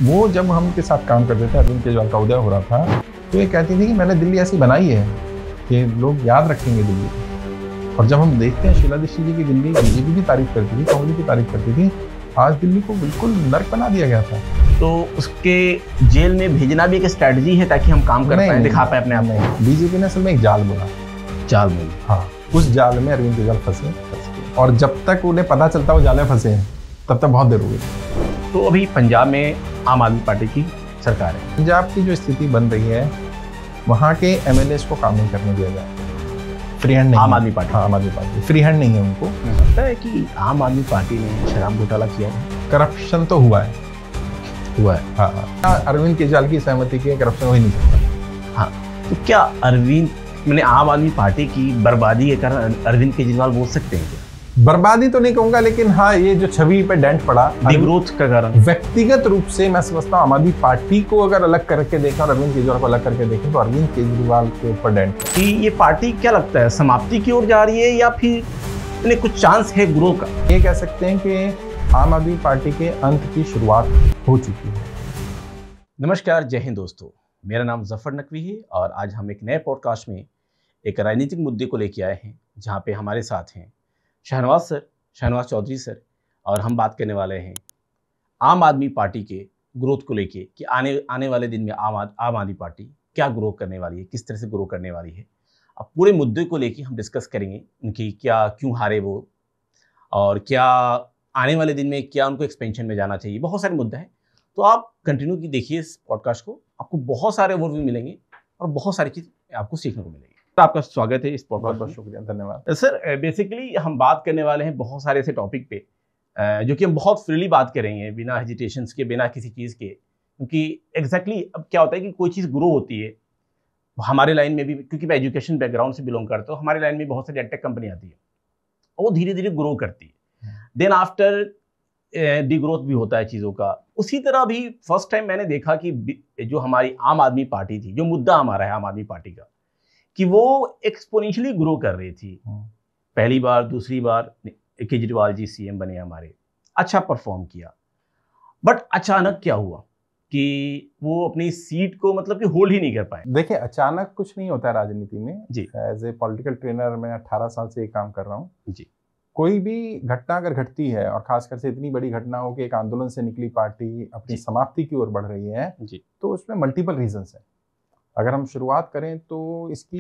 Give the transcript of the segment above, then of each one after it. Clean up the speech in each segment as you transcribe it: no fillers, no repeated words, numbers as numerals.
वो जब हम उनके साथ काम करते थे, अरविंद केजरीवाल का उदय हो रहा था, तो ये कहती थी कि मैंने दिल्ली ऐसी बनाई है कि लोग याद रखेंगे दिल्ली को। और जब हम देखते हैं शीला दीक्षित जी की दिल्ली बीजेपी की तारीफ करती थी, कांग्रेस की तारीफ करती थी, आज दिल्ली को बिल्कुल नर्क बना दिया गया था। तो उसके जेल में भेजना भी एक स्ट्रेटजी है ताकि हम काम कर पाए, दिखा पाए अपने आप को। बीजेपी ने असल में एक जाल बोला, जाल बोली। हाँ, उस जाल में अरविंद केजरीवाल फंसे और जब तक उन्हें पता चलता वो जाल में फंसे हैं तब तक बहुत देर हो गई। तो अभी पंजाब में आम आदमी पार्टी की सरकार है। पंजाब की जो स्थिति बन रही है, वहाँ के एमएलएस को काम नहीं करने दिया जाए। फ्री हैंड नहीं, आम आदमी पार्टी, हाँ, आम आदमी पार्टी फ्री हैंड नहीं है उनको। लगता है कि आम आदमी पार्टी ने शराब घोटाला किया है। करप्शन तो हुआ है। हाँ, अरविंद केजरीवाल की सहमति के करप्शन हो ही नहीं सकता। हाँ, तो क्या अरविंद मैंने आम आदमी पार्टी की बर्बादी के कारण अरविंद केजरीवाल बोल सकते हैं क्या? बर्बादी तो नहीं कहूंगा, लेकिन हाँ, ये जो छवि पे डेंट पड़ा डिग्रोथ का कारण। व्यक्तिगत रूप से मैं समझता हूँ आम आदमी पार्टी को अगर अलग करके देखा और अरविंद केजरीवाल को अलग करके देखें तो अरविंद केजरीवाल के ऊपर डेंट कि ये पार्टी क्या लगता है समाप्ति की ओर जा रही है या फिर इन्हें कुछ चांस है ग्रो का? ये कह सकते हैं कि आम आदमी पार्टी के अंत की शुरुआत हो चुकी है। नमस्कार, जय हिंद दोस्तों, मेरा नाम जफर नकवी है और आज हम एक नए पॉडकास्ट में एक राजनीतिक मुद्दे को लेकर आए हैं, जहाँ पे हमारे साथ हैं शहनवाज चौधरी सर, और हम बात करने वाले हैं आम आदमी पार्टी के ग्रोथ को लेके कि आने वाले दिन में आम आदमी पार्टी क्या ग्रो करने वाली है, किस तरह से ग्रो करने वाली है। अब पूरे मुद्दे को लेके हम डिस्कस करेंगे, उनकी क्यों हारे वो, और क्या आने वाले दिन में क्या उनको एक्सपेंशन में जाना चाहिए। बहुत सारे मुद्दे हैं, तो आप कंटिन्यू की देखिए इस पॉडकास्ट को, आपको बहुत सारे ओवरव्यू मिलेंगे और बहुत सारी चीज़ आपको सीखने को मिलेगी। तो आपका स्वागत है इस पॉडकास्ट। बहुत शुक्रिया, धन्यवाद सर। बेसिकली हम बात करने वाले हैं बहुत सारे ऐसे टॉपिक पे जो कि हम बहुत फ्रीली बात करेंगे, बिना हेजिटेशंस के, बिना किसी चीज़ के, क्योंकि एग्जैक्टली अब क्या होता है कि कोई चीज़ ग्रो होती है हमारे लाइन में भी, क्योंकि मैं एजुकेशन बैकग्राउंड से बिलोंग करता हूँ, हमारे लाइन में बहुत सारी एडटेक कंपनी आती है और वो धीरे धीरे ग्रो करती है। देन आफ्टर डिग्रोथ भी होता है चीज़ों का। उसी तरह भी फर्स्ट टाइम मैंने देखा कि जो हमारी आम आदमी पार्टी थी, जो मुद्दा हमारा है आम आदमी पार्टी का, कि वो एक्सपोनेंशियली ग्रो कर रही थी। पहली बार, दूसरी बार केजरीवाल जी सीएम बने हमारे, अच्छा परफॉर्म किया, बट अचानक क्या हुआ कि वो अपनी सीट को मतलब कि होल्ड ही नहीं कर पाए। देखिए, अचानक कुछ नहीं होता है राजनीति में जी। एज ए पॉलिटिकल ट्रेनर मैं 18 साल से ये काम कर रहा हूँ जी। कोई भी घटना अगर घटती है और खासकर से इतनी बड़ी घटना हो कि एक आंदोलन से निकली पार्टी अपनी समाप्ति की ओर बढ़ रही है जी, तो उसमें मल्टीपल रीजंस है। अगर हम शुरुआत करें तो इसकी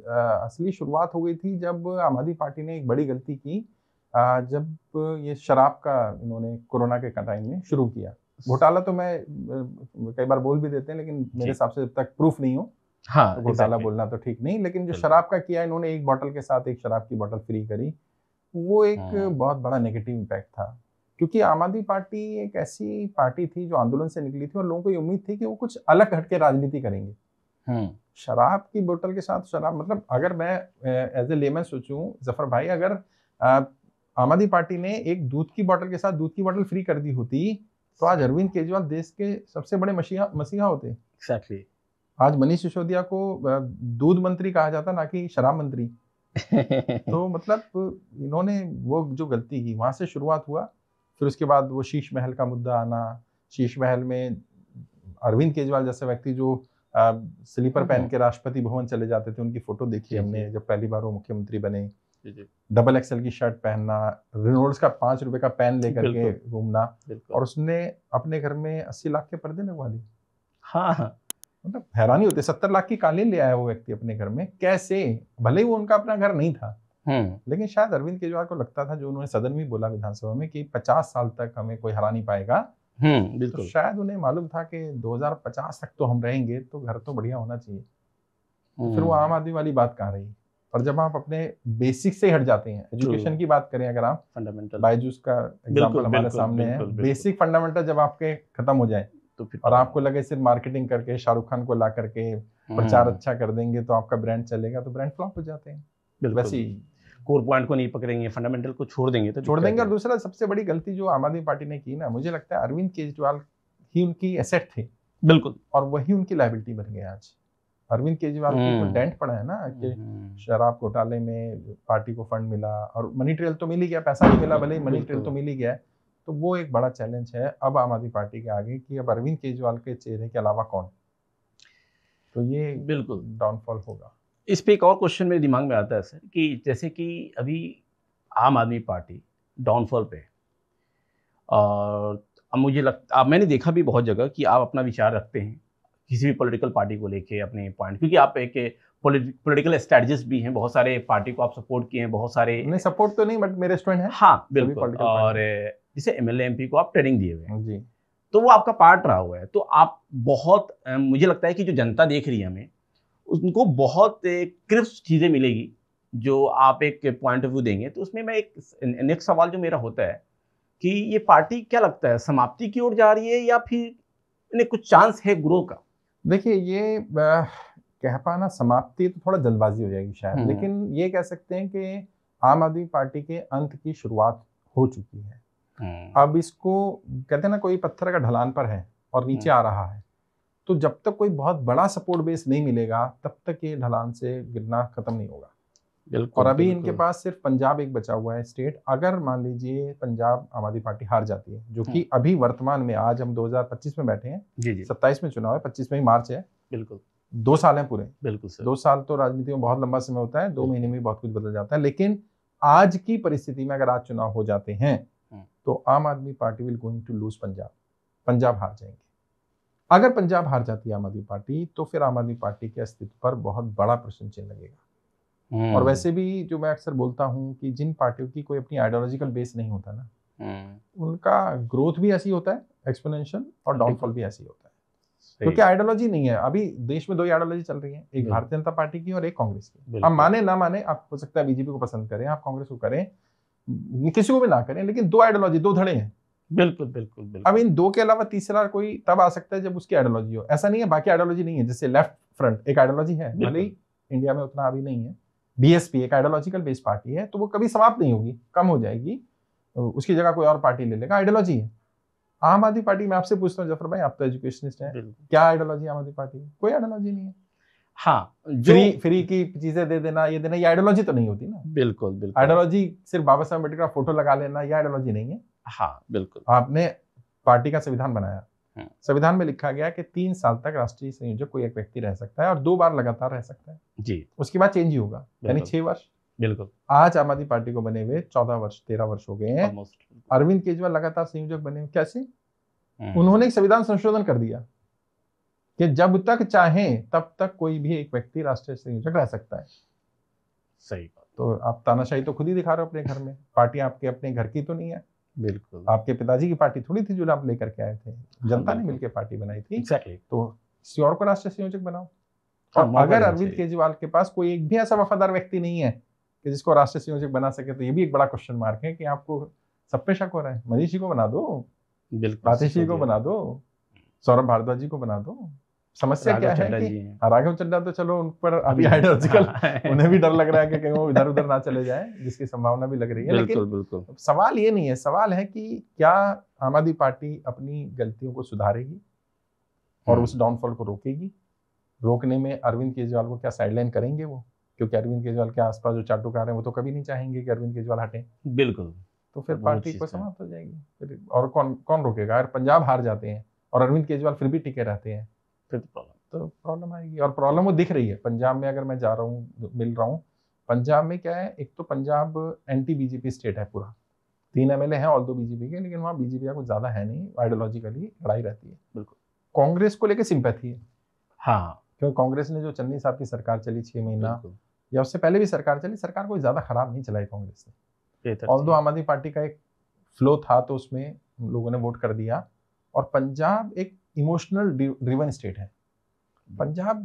असली शुरुआत हो गई थी जब आम आदमी पार्टी ने एक बड़ी गलती की, जब ये शराब का इन्होंने कोरोना के टाइम में शुरू किया। घोटाला तो मैं कई बार बोल भी देते हैं, लेकिन मेरे हिसाब से जब तक प्रूफ नहीं हो, हाँ, तो घोटाला बोलना तो ठीक नहीं। लेकिन जो शराब का किया इन्होंने, एक बोतल के साथ एक शराब की बोतल फ्री करी, वो एक बहुत बड़ा नेगेटिव इम्पैक्ट था। क्योंकि आम आदमी पार्टी एक ऐसी पार्टी थी जो आंदोलन से निकली थी और लोगों को ये उम्मीद थी कि वो कुछ अलग हटके राजनीति करेंगे। शराब की बोतल के साथ शराब, मतलब अगर मैं एज ए लेमैन सोचूं जफर भाई, अगर आम आदमी पार्टी ने एक दूध की बोतल के साथ दूध की बोतल फ्री कर दी होती तो आज अरविंद केजरीवाल देश के सबसे बड़े मसीहा होते। एग्जैक्टली। आज मनीष सिसोदिया को दूध मंत्री कहा जाता, ना कि शराब मंत्री। तो मतलब इन्होंने वो जो गलती की, वहां से शुरुआत हुआ। फिर उसके बाद वो शीश महल का मुद्दा आना, शीश महल में अरविंद केजरीवाल जैसे व्यक्ति जो स्लीपर पहन के राष्ट्रपति भवन चले जाते थे, उनकी फोटो देखी हमने जब पहली बार वो मुख्यमंत्री बने। डबल एक्सएल की शर्ट पहनना, रेनॉल्ड्स का 5 रुपए का पेन लेकर के घूमना, और उसने अपने घर में 80 लाख के पर्दे लगवा लिए। हाँ, मतलब हैरानी होती है, 70 लाख की कालीन ले आया वो व्यक्ति अपने घर में, कैसे? भले ही वो उनका अपना घर नहीं था, लेकिन शायद अरविंद केजरीवाल को लगता था, जो उन्होंने सदन में बोला विधानसभा में, कि 50 साल तक हमें कोई हरा नहीं पाएगा। तो शायद उन्हें मालूम था कि 2050 तक तो हम रहेंगे, तो घर तो बढ़िया होना चाहिए। तो फिर वो आम आदमी वाली बात कहाँ रही। और जब आप अपने बेसिक से हट जाते हैं, एजुकेशन की बात करें, अगर आप फंडामेंटल, बायजूस का एग्जांपल हमारे सामने है, बेसिक फंडामेंटल जब आपके खत्म हो जाए तो फिर और आपको लगे सिर्फ मार्केटिंग करके शाहरुख खान को ला करके प्रचार अच्छा कर देंगे तो आपका ब्रांड चलेगा, तो ब्रांड फ्लॉप हो जाते हैं। वैसे ही कोर पॉइंट को नहीं पकड़ेंगे, फंडामेंटल को छोड़ देंगे तो छोड़ देंगे। और दूसरा सबसे बड़ी गलती जो आम आदमी पार्टी ने की ना, मुझे लगता है अरविंद केजरीवाल ही उनकी एसेट थे, बिल्कुल, और वही उनकी लायबिलिटी बन गया। आज अरविंद केजरीवाल की जो डेंट पड़ा है ना, कि शराब घोटाले में पार्टी को फंड मिला और मनी ट्रेल तो मिल ही गया, पैसा नहीं मिला भले ही, मनी ट्रेल तो मिल ही गया, तो वो एक बड़ा चैलेंज है अब आम आदमी पार्टी के आगे कि अब अरविंद केजरीवाल के चेहरे के अलावा कौन, तो ये बिल्कुल डाउनफॉल होगा। इस पे एक और क्वेश्चन मेरे दिमाग में आता है सर कि जैसे कि अभी आम आदमी पार्टी डाउनफॉल पे, और अब मुझे लगता, अब मैंने देखा भी बहुत जगह कि आप अपना विचार रखते हैं किसी भी पॉलिटिकल पार्टी को लेके अपने पॉइंट, क्योंकि आप एक पॉलिटिकल स्ट्रेटजिस्ट भी हैं, बहुत सारे पार्टी को आप सपोर्ट किए हैं, बहुत सारे नहीं सपोर्ट तो नहीं बट मेरे स्टूडेंट हैं। हाँ बिल्कुल, और जैसे एमएलए एमपी को आप ट्रेनिंग दिए हुए हैं जी, तो वो आपका पार्ट रहा हुआ है, तो आप बहुत मुझे लगता है कि जो जनता देख रही है हमें, उनको बहुत क्रिस्प चीज़ें मिलेगी जो आप एक पॉइंट ऑफ व्यू देंगे। तो उसमें मैं एक नेक्स्ट सवाल जो मेरा होता है कि ये पार्टी क्या लगता है समाप्ति की ओर जा रही है या फिर इन्हें कुछ चांस है ग्रो का? देखिए ये कह पाना समाप्ति तो थोड़ा जल्दबाजी हो जाएगी शायद, लेकिन ये कह सकते हैं कि आम आदमी पार्टी के अंत की शुरुआत हो चुकी है। अब इसको कहते हैं ना, कोई पत्थर का ढलान पर है और नीचे आ रहा है, तो जब तक कोई बहुत बड़ा सपोर्ट बेस नहीं मिलेगा तब तक ये ढलान से गिरना खत्म नहीं होगा। और अभी इनके पास सिर्फ पंजाब एक बचा हुआ है स्टेट। अगर मान लीजिए पंजाब आम आदमी पार्टी हार जाती है, जो कि अभी वर्तमान में, आज हम 2025 में बैठे हैं, 27 में चुनाव है, 25 में ही मार्च है, बिल्कुल 2 साल हैं पूरे। बिल्कुल सर, 2 साल तो राजनीति में बहुत लंबा समय होता है, 2 महीने में बहुत कुछ बदल जाता है। लेकिन आज की परिस्थिति में अगर आज चुनाव हो जाते हैं तो Aam Aadmi Party will going to lose Punjab, Punjab हार जाएंगे। अगर पंजाब हार जाती है आम आदमी पार्टी तो फिर आम आदमी पार्टी के अस्तित्व पर बहुत बड़ा प्रश्न चिन्ह लगेगा। और वैसे भी जो मैं अक्सर बोलता हूं कि जिन पार्टियों की कोई अपनी आइडियोलॉजिकल बेस नहीं होता ना, उनका ग्रोथ भी ऐसी होता है एक्सपोनेंशियल, और डाउनफॉल भी ऐसी होता है, क्योंकि आइडियोलॉजी नहीं है। अभी देश में 2 आइडियोलॉजी चल रही है, एक भारतीय जनता पार्टी की और एक कांग्रेस की। आप माने ना माने, आप हो सकता है बीजेपी को पसंद करें, आप कांग्रेस को करें, किसी को भी ना करें, लेकिन 2 आइडियोलॉजी, 2 धड़े हैं। बिल्कुल बिल्कुल बिल्कुल। अब इन 2 के अलावा तीसरा कोई तब आ सकता है जब उसकी आइडियोलॉजी हो। ऐसा नहीं है बाकी आइडियोलॉजी नहीं है, जैसे लेफ्ट फ्रंट एक आइडियोलॉजी है, भले ही इंडिया में उतना अभी नहीं है। बीएसपी एक आइडियोलॉजिकल बेस्ड पार्टी है, तो वो कभी समाप्त नहीं होगी, कम हो जाएगी, उसकी जगह कोई और पार्टी ले लेगा, आइडियोलॉजी है। आम आदमी पार्टी में आपसे पूछता हूँ जफर भाई, आप तो एजुकेशनिस्ट हैं, क्या आइडियोलॉजी आम आदमी पार्टी? कोई आइडियोलॉजी नहीं है। हाँ, फ्री की चीजें दे देना, ये देना, ये आइडियोलॉजी तो नहीं होती ना। बिल्कुल बिल्कुल। आइडियोलॉजी सिर्फ बाबा साहब अम्बेडकर का फोटो लगा लेना, ये आइडियोलॉजी नहीं है। हाँ बिल्कुल। आपने पार्टी का संविधान बनाया, संविधान में लिखा गया कि 3 साल तक राष्ट्रीय संयोजक कोई एक व्यक्ति रह सकता है और 2 बार लगातार रह सकता है जी, उसके बाद चेंज ही होगा, यानी 6 वर्ष। बिल्कुल। आज आम आदमी पार्टी को बने हुए 14 वर्ष 13 वर्ष हो गए हैं। अरविंद केजरीवाल लगातार संयोजक बने, कैसे? उन्होंने एक संविधान संशोधन कर दिया कि जब तक चाहें तब तक कोई भी एक व्यक्ति राष्ट्रीय संयोजक रह सकता है। सही बात। तो आप तानाशाही तो खुद ही दिखा रहे हो अपने घर में, पार्टी आपके अपने घर की तो नहीं है। बिल्कुल। आपके पिताजी की पार्टी थोड़ी थी जो आप लेकर के आए थे, जनता ने मिलकर पार्टी बनाई थी। एग्जैक्टली। तो किसी और को राष्ट्रीय संयोजक बनाओ। और अगर अरविंद केजरीवाल के पास कोई एक भी ऐसा वफादार व्यक्ति नहीं है कि जिसको राष्ट्रीय संयोजक बना सके, तो ये भी एक बड़ा क्वेश्चन मार्क है कि आपको सब पे शक हो रहा है। मनीष जी को बना दो, बिल्कुल, आतिश जी को बना दो, सौरभ भारद्वाज जी को बना दो। समस्या क्या है कि राघव चड्ढा तो चलो उन पर अभी आइडियोलॉजिकल उन्हें भी डर लग रहा है कि कहीं वो इधर उधर ना चले जाए, जिसकी संभावना भी लग रही है। लेकिन बिल्कुल सवाल ये नहीं है, सवाल है कि क्या आम आदमी पार्टी अपनी गलतियों को सुधारेगी और उस डाउनफॉल को रोकेगी? रोकने में अरविंद केजरीवाल को क्या साइडलाइन करेंगे वो? क्योंकि अरविंद केजरीवाल के आसपास जो चाटुकार हैं वो तो कभी नहीं चाहेंगे कि अरविंद केजरीवाल हटें। बिल्कुल। तो फिर पार्टी को समाप्त हो जाएगी फिर, और कौन रोकेगा? अगर पंजाब हार जाते हैं और अरविंद केजरीवाल फिर भी टिके रहते हैं तो प्रॉब्लम आएगी। और प्रॉब्लम वो दिख रही है पंजाब में। अगर मैं जा रहा हूँ, मिल रहा हूँ, पंजाब में क्या है, एक तो पंजाब एंटी बीजेपी स्टेट है पूरा, 3 एमएलए हैं ऑल दो बीजेपी के, लेकिन वहाँ बीजेपी का कुछ ज्यादा है नहीं, आइडियोलॉजिकली लड़ाई रहती है। बिल्कुल। कांग्रेस को लेकर सिंपैथी है, हाँ, क्योंकि कांग्रेस ने जो चन्नी साहब की सरकार चली 6 महीना या उससे पहले भी सरकार चली, सरकार कोई ज्यादा खराब नहीं चलाई कांग्रेस ने। ऑल्दो आम आदमी पार्टी का एक फ्लो था तो उसमें लोगों ने वोट कर दिया। और पंजाब एक इमोशनल ड्रिवन स्टेट है, पंजाब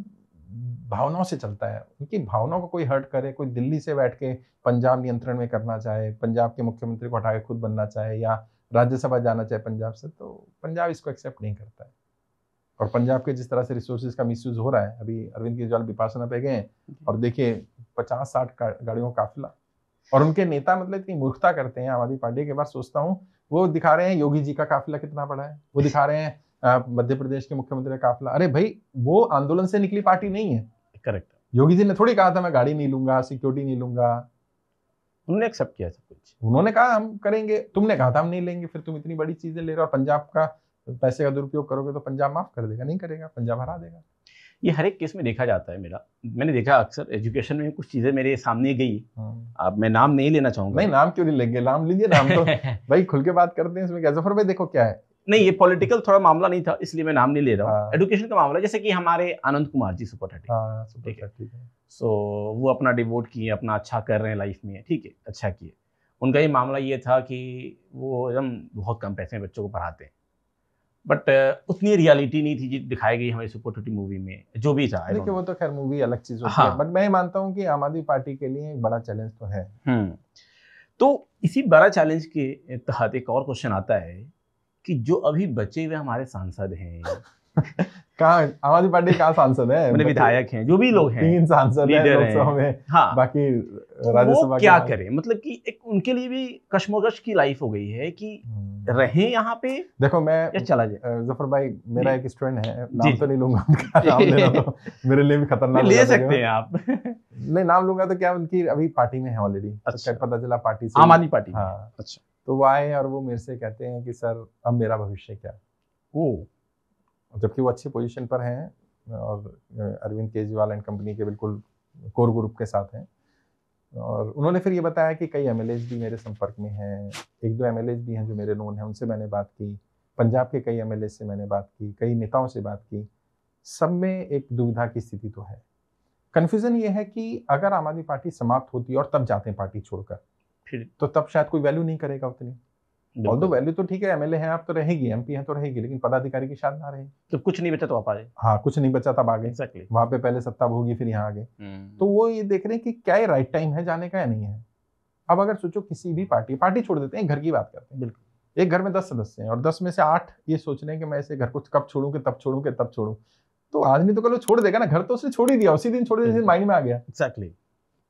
भावनाओं से चलता है, उनकी भावनाओं को कोई हर्ट करे, कोई दिल्ली से बैठ के पंजाब नियंत्रण में करना चाहे, पंजाब के मुख्यमंत्री को हटा के खुद बनना चाहे या राज्यसभा जाना चाहे पंजाब से, तो पंजाब इसको एक्सेप्ट नहीं करता है। और पंजाब के जिस तरह से रिसोर्सेज का मिसयूज हो रहा है, अभी अरविंद केजरीवाल विपासना पे गए और देखिए 50-60 गाड़ियों का काफिला, और उनके नेता मतलब इतनी मूर्खता करते हैं आम आदमी पार्टी के बाद, सोचता हूँ वो दिखा रहे हैं योगी जी का काफिला कितना बड़ा है, वो दिखा रहे हैं मध्य प्रदेश के मुख्यमंत्री का काफिला। अरे भाई, वो आंदोलन से निकली पार्टी नहीं है। करेक्ट। योगी जी ने थोड़ी कहा था मैं गाड़ी नहीं लूंगा, सिक्योरिटी नहीं लूंगा, उन्होंने एक्सेप्ट किया सब कुछ। उन्होंने कहा हम करेंगे, तुमने कहा था हम नहीं लेंगे, फिर तुम इतनी बड़ी चीजें ले रहे हो और पंजाब का पैसे का दुरुपयोग करोगे तो पंजाब माफ कर देगा? नहीं करेगा, पंजाब हरा देगा। ये हर एक केस में देखा जाता है। मैंने देखा अक्सर एजुकेशन में कुछ चीजें मेरे सामने गई। अब मैं नाम नहीं लेना चाहूंगा। नहीं, नाम क्यों नहीं लेंगे, नाम लीजिए, नाम तो भाई खुल के बात करते हैं इसमें क्या। जफर भाई देखो क्या है, नहीं ये पॉलिटिकल थोड़ा मामला नहीं था इसलिए मैं नाम नहीं ले रहा हूँ। एजुकेशन का मामला, जैसे कि हमारे आनंद कुमार जी सुपर 30, ठीक है, सो वो अपना डिवोट किए, अपना अच्छा कर रहे हैं लाइफ में, ठीक है, अच्छा किए। उनका ये मामला ये था कि वो एकदम बहुत कम पैसे में बच्चों को पढ़ाते हैं, बट उतनी रियलिटी नहीं थी जी दिखाई गई हमारी सुपर 30 मूवी में, जो भी था। देखिए वो तो खैर मूवी अलग चीज होती है, बट मैं मानता हूँ कि आम आदमी पार्टी के लिए एक बड़ा चैलेंज तो है। तो इसी बड़ा चैलेंज के तहत एक और क्वेश्चन आता है कि जो अभी बचे हुए हमारे सांसद हैं कहाँ आम आदमी पार्टी कहाँ सांसद है, मैंने विधायक हैं, जो भी लोग हैं, 3 सांसद हैं लोकसभा में, हाँ, बाकी तो राज्यसभा क्या करें, मतलब कि एक उनके लिए भी कशमकश की लाइफ हो गई है कि रहें यहाँ पे, देखो मैं या चला जाए। जफर भाई मेरा एक स्टूडेंट है, नाम तो नहीं लूंगा उनका, नाम लेना तो मेरे लिए भी खतरनाक ले सकते हैं आप नहीं नाम लूंगा तो क्या, उनकी अभी पार्टी में है ऑलरेडी। अच्छा, तो पता चला पार्टी से, आम आदमी पार्टी। हाँ, अच्छा, तो वो आए और वो मेरे से कहते हैं कि सर अब मेरा भविष्य क्या। जबकि वो अच्छी पोजीशन पर हैं और अरविंद केजरीवाल एंड कंपनी के बिल्कुल कोर ग्रुप के साथ हैं। और उन्होंने फिर ये बताया कि कई एमएलएज भी मेरे संपर्क में हैं, 1-2 एमएलएज भी हैं जो मेरे नोन हैं, उनसे मैंने बात की, पंजाब के कई एमएलए से मैंने बात की, कई नेताओं से बात की, सब में एक दुविधा की स्थिति तो है। कन्फ्यूजन ये है कि अगर आम आदमी पार्टी समाप्त होती है और तब जाते हैं पार्टी छोड़कर, फिर तो तब शायद कोई वैल्यू नहीं करेगा उतनी। ऑल्दो वैल्यू तो ठीक है, एमएलए हैं आप तो रहेगी, एमपी हैं तो रहेगी, लेकिन पदाधिकारी की शायद ना रहे। तो कुछ नहीं बचा तो आप आ गए। हाँ, कुछ नहीं बचा तब आ गए। Exactly. वहां पे पहले सत्ता भोगी फिर यहाँ आ गए। तो वो ये देख रहे हैं कि क्या ये राइट टाइम है जाने का या नहीं है। अब अगर सोचो किसी भी पार्टी छोड़ देते हैं, घर की बात करते हैं, बिल्कुल एक घर में 10 सदस्य हैं और 10 में से 8 ये सोच रहे हैं कि मैं इसे घर को कब छोड़ूं कि तब छोड़ूं कि तब छोड़ूं, तो आज नहीं तो कल छोड़ देगा ना। घर तो उसने छोड़ ही दिया, उसी दिन छोड़ दिया जिस दिन माइंड में आ गया। एग्जैक्टली।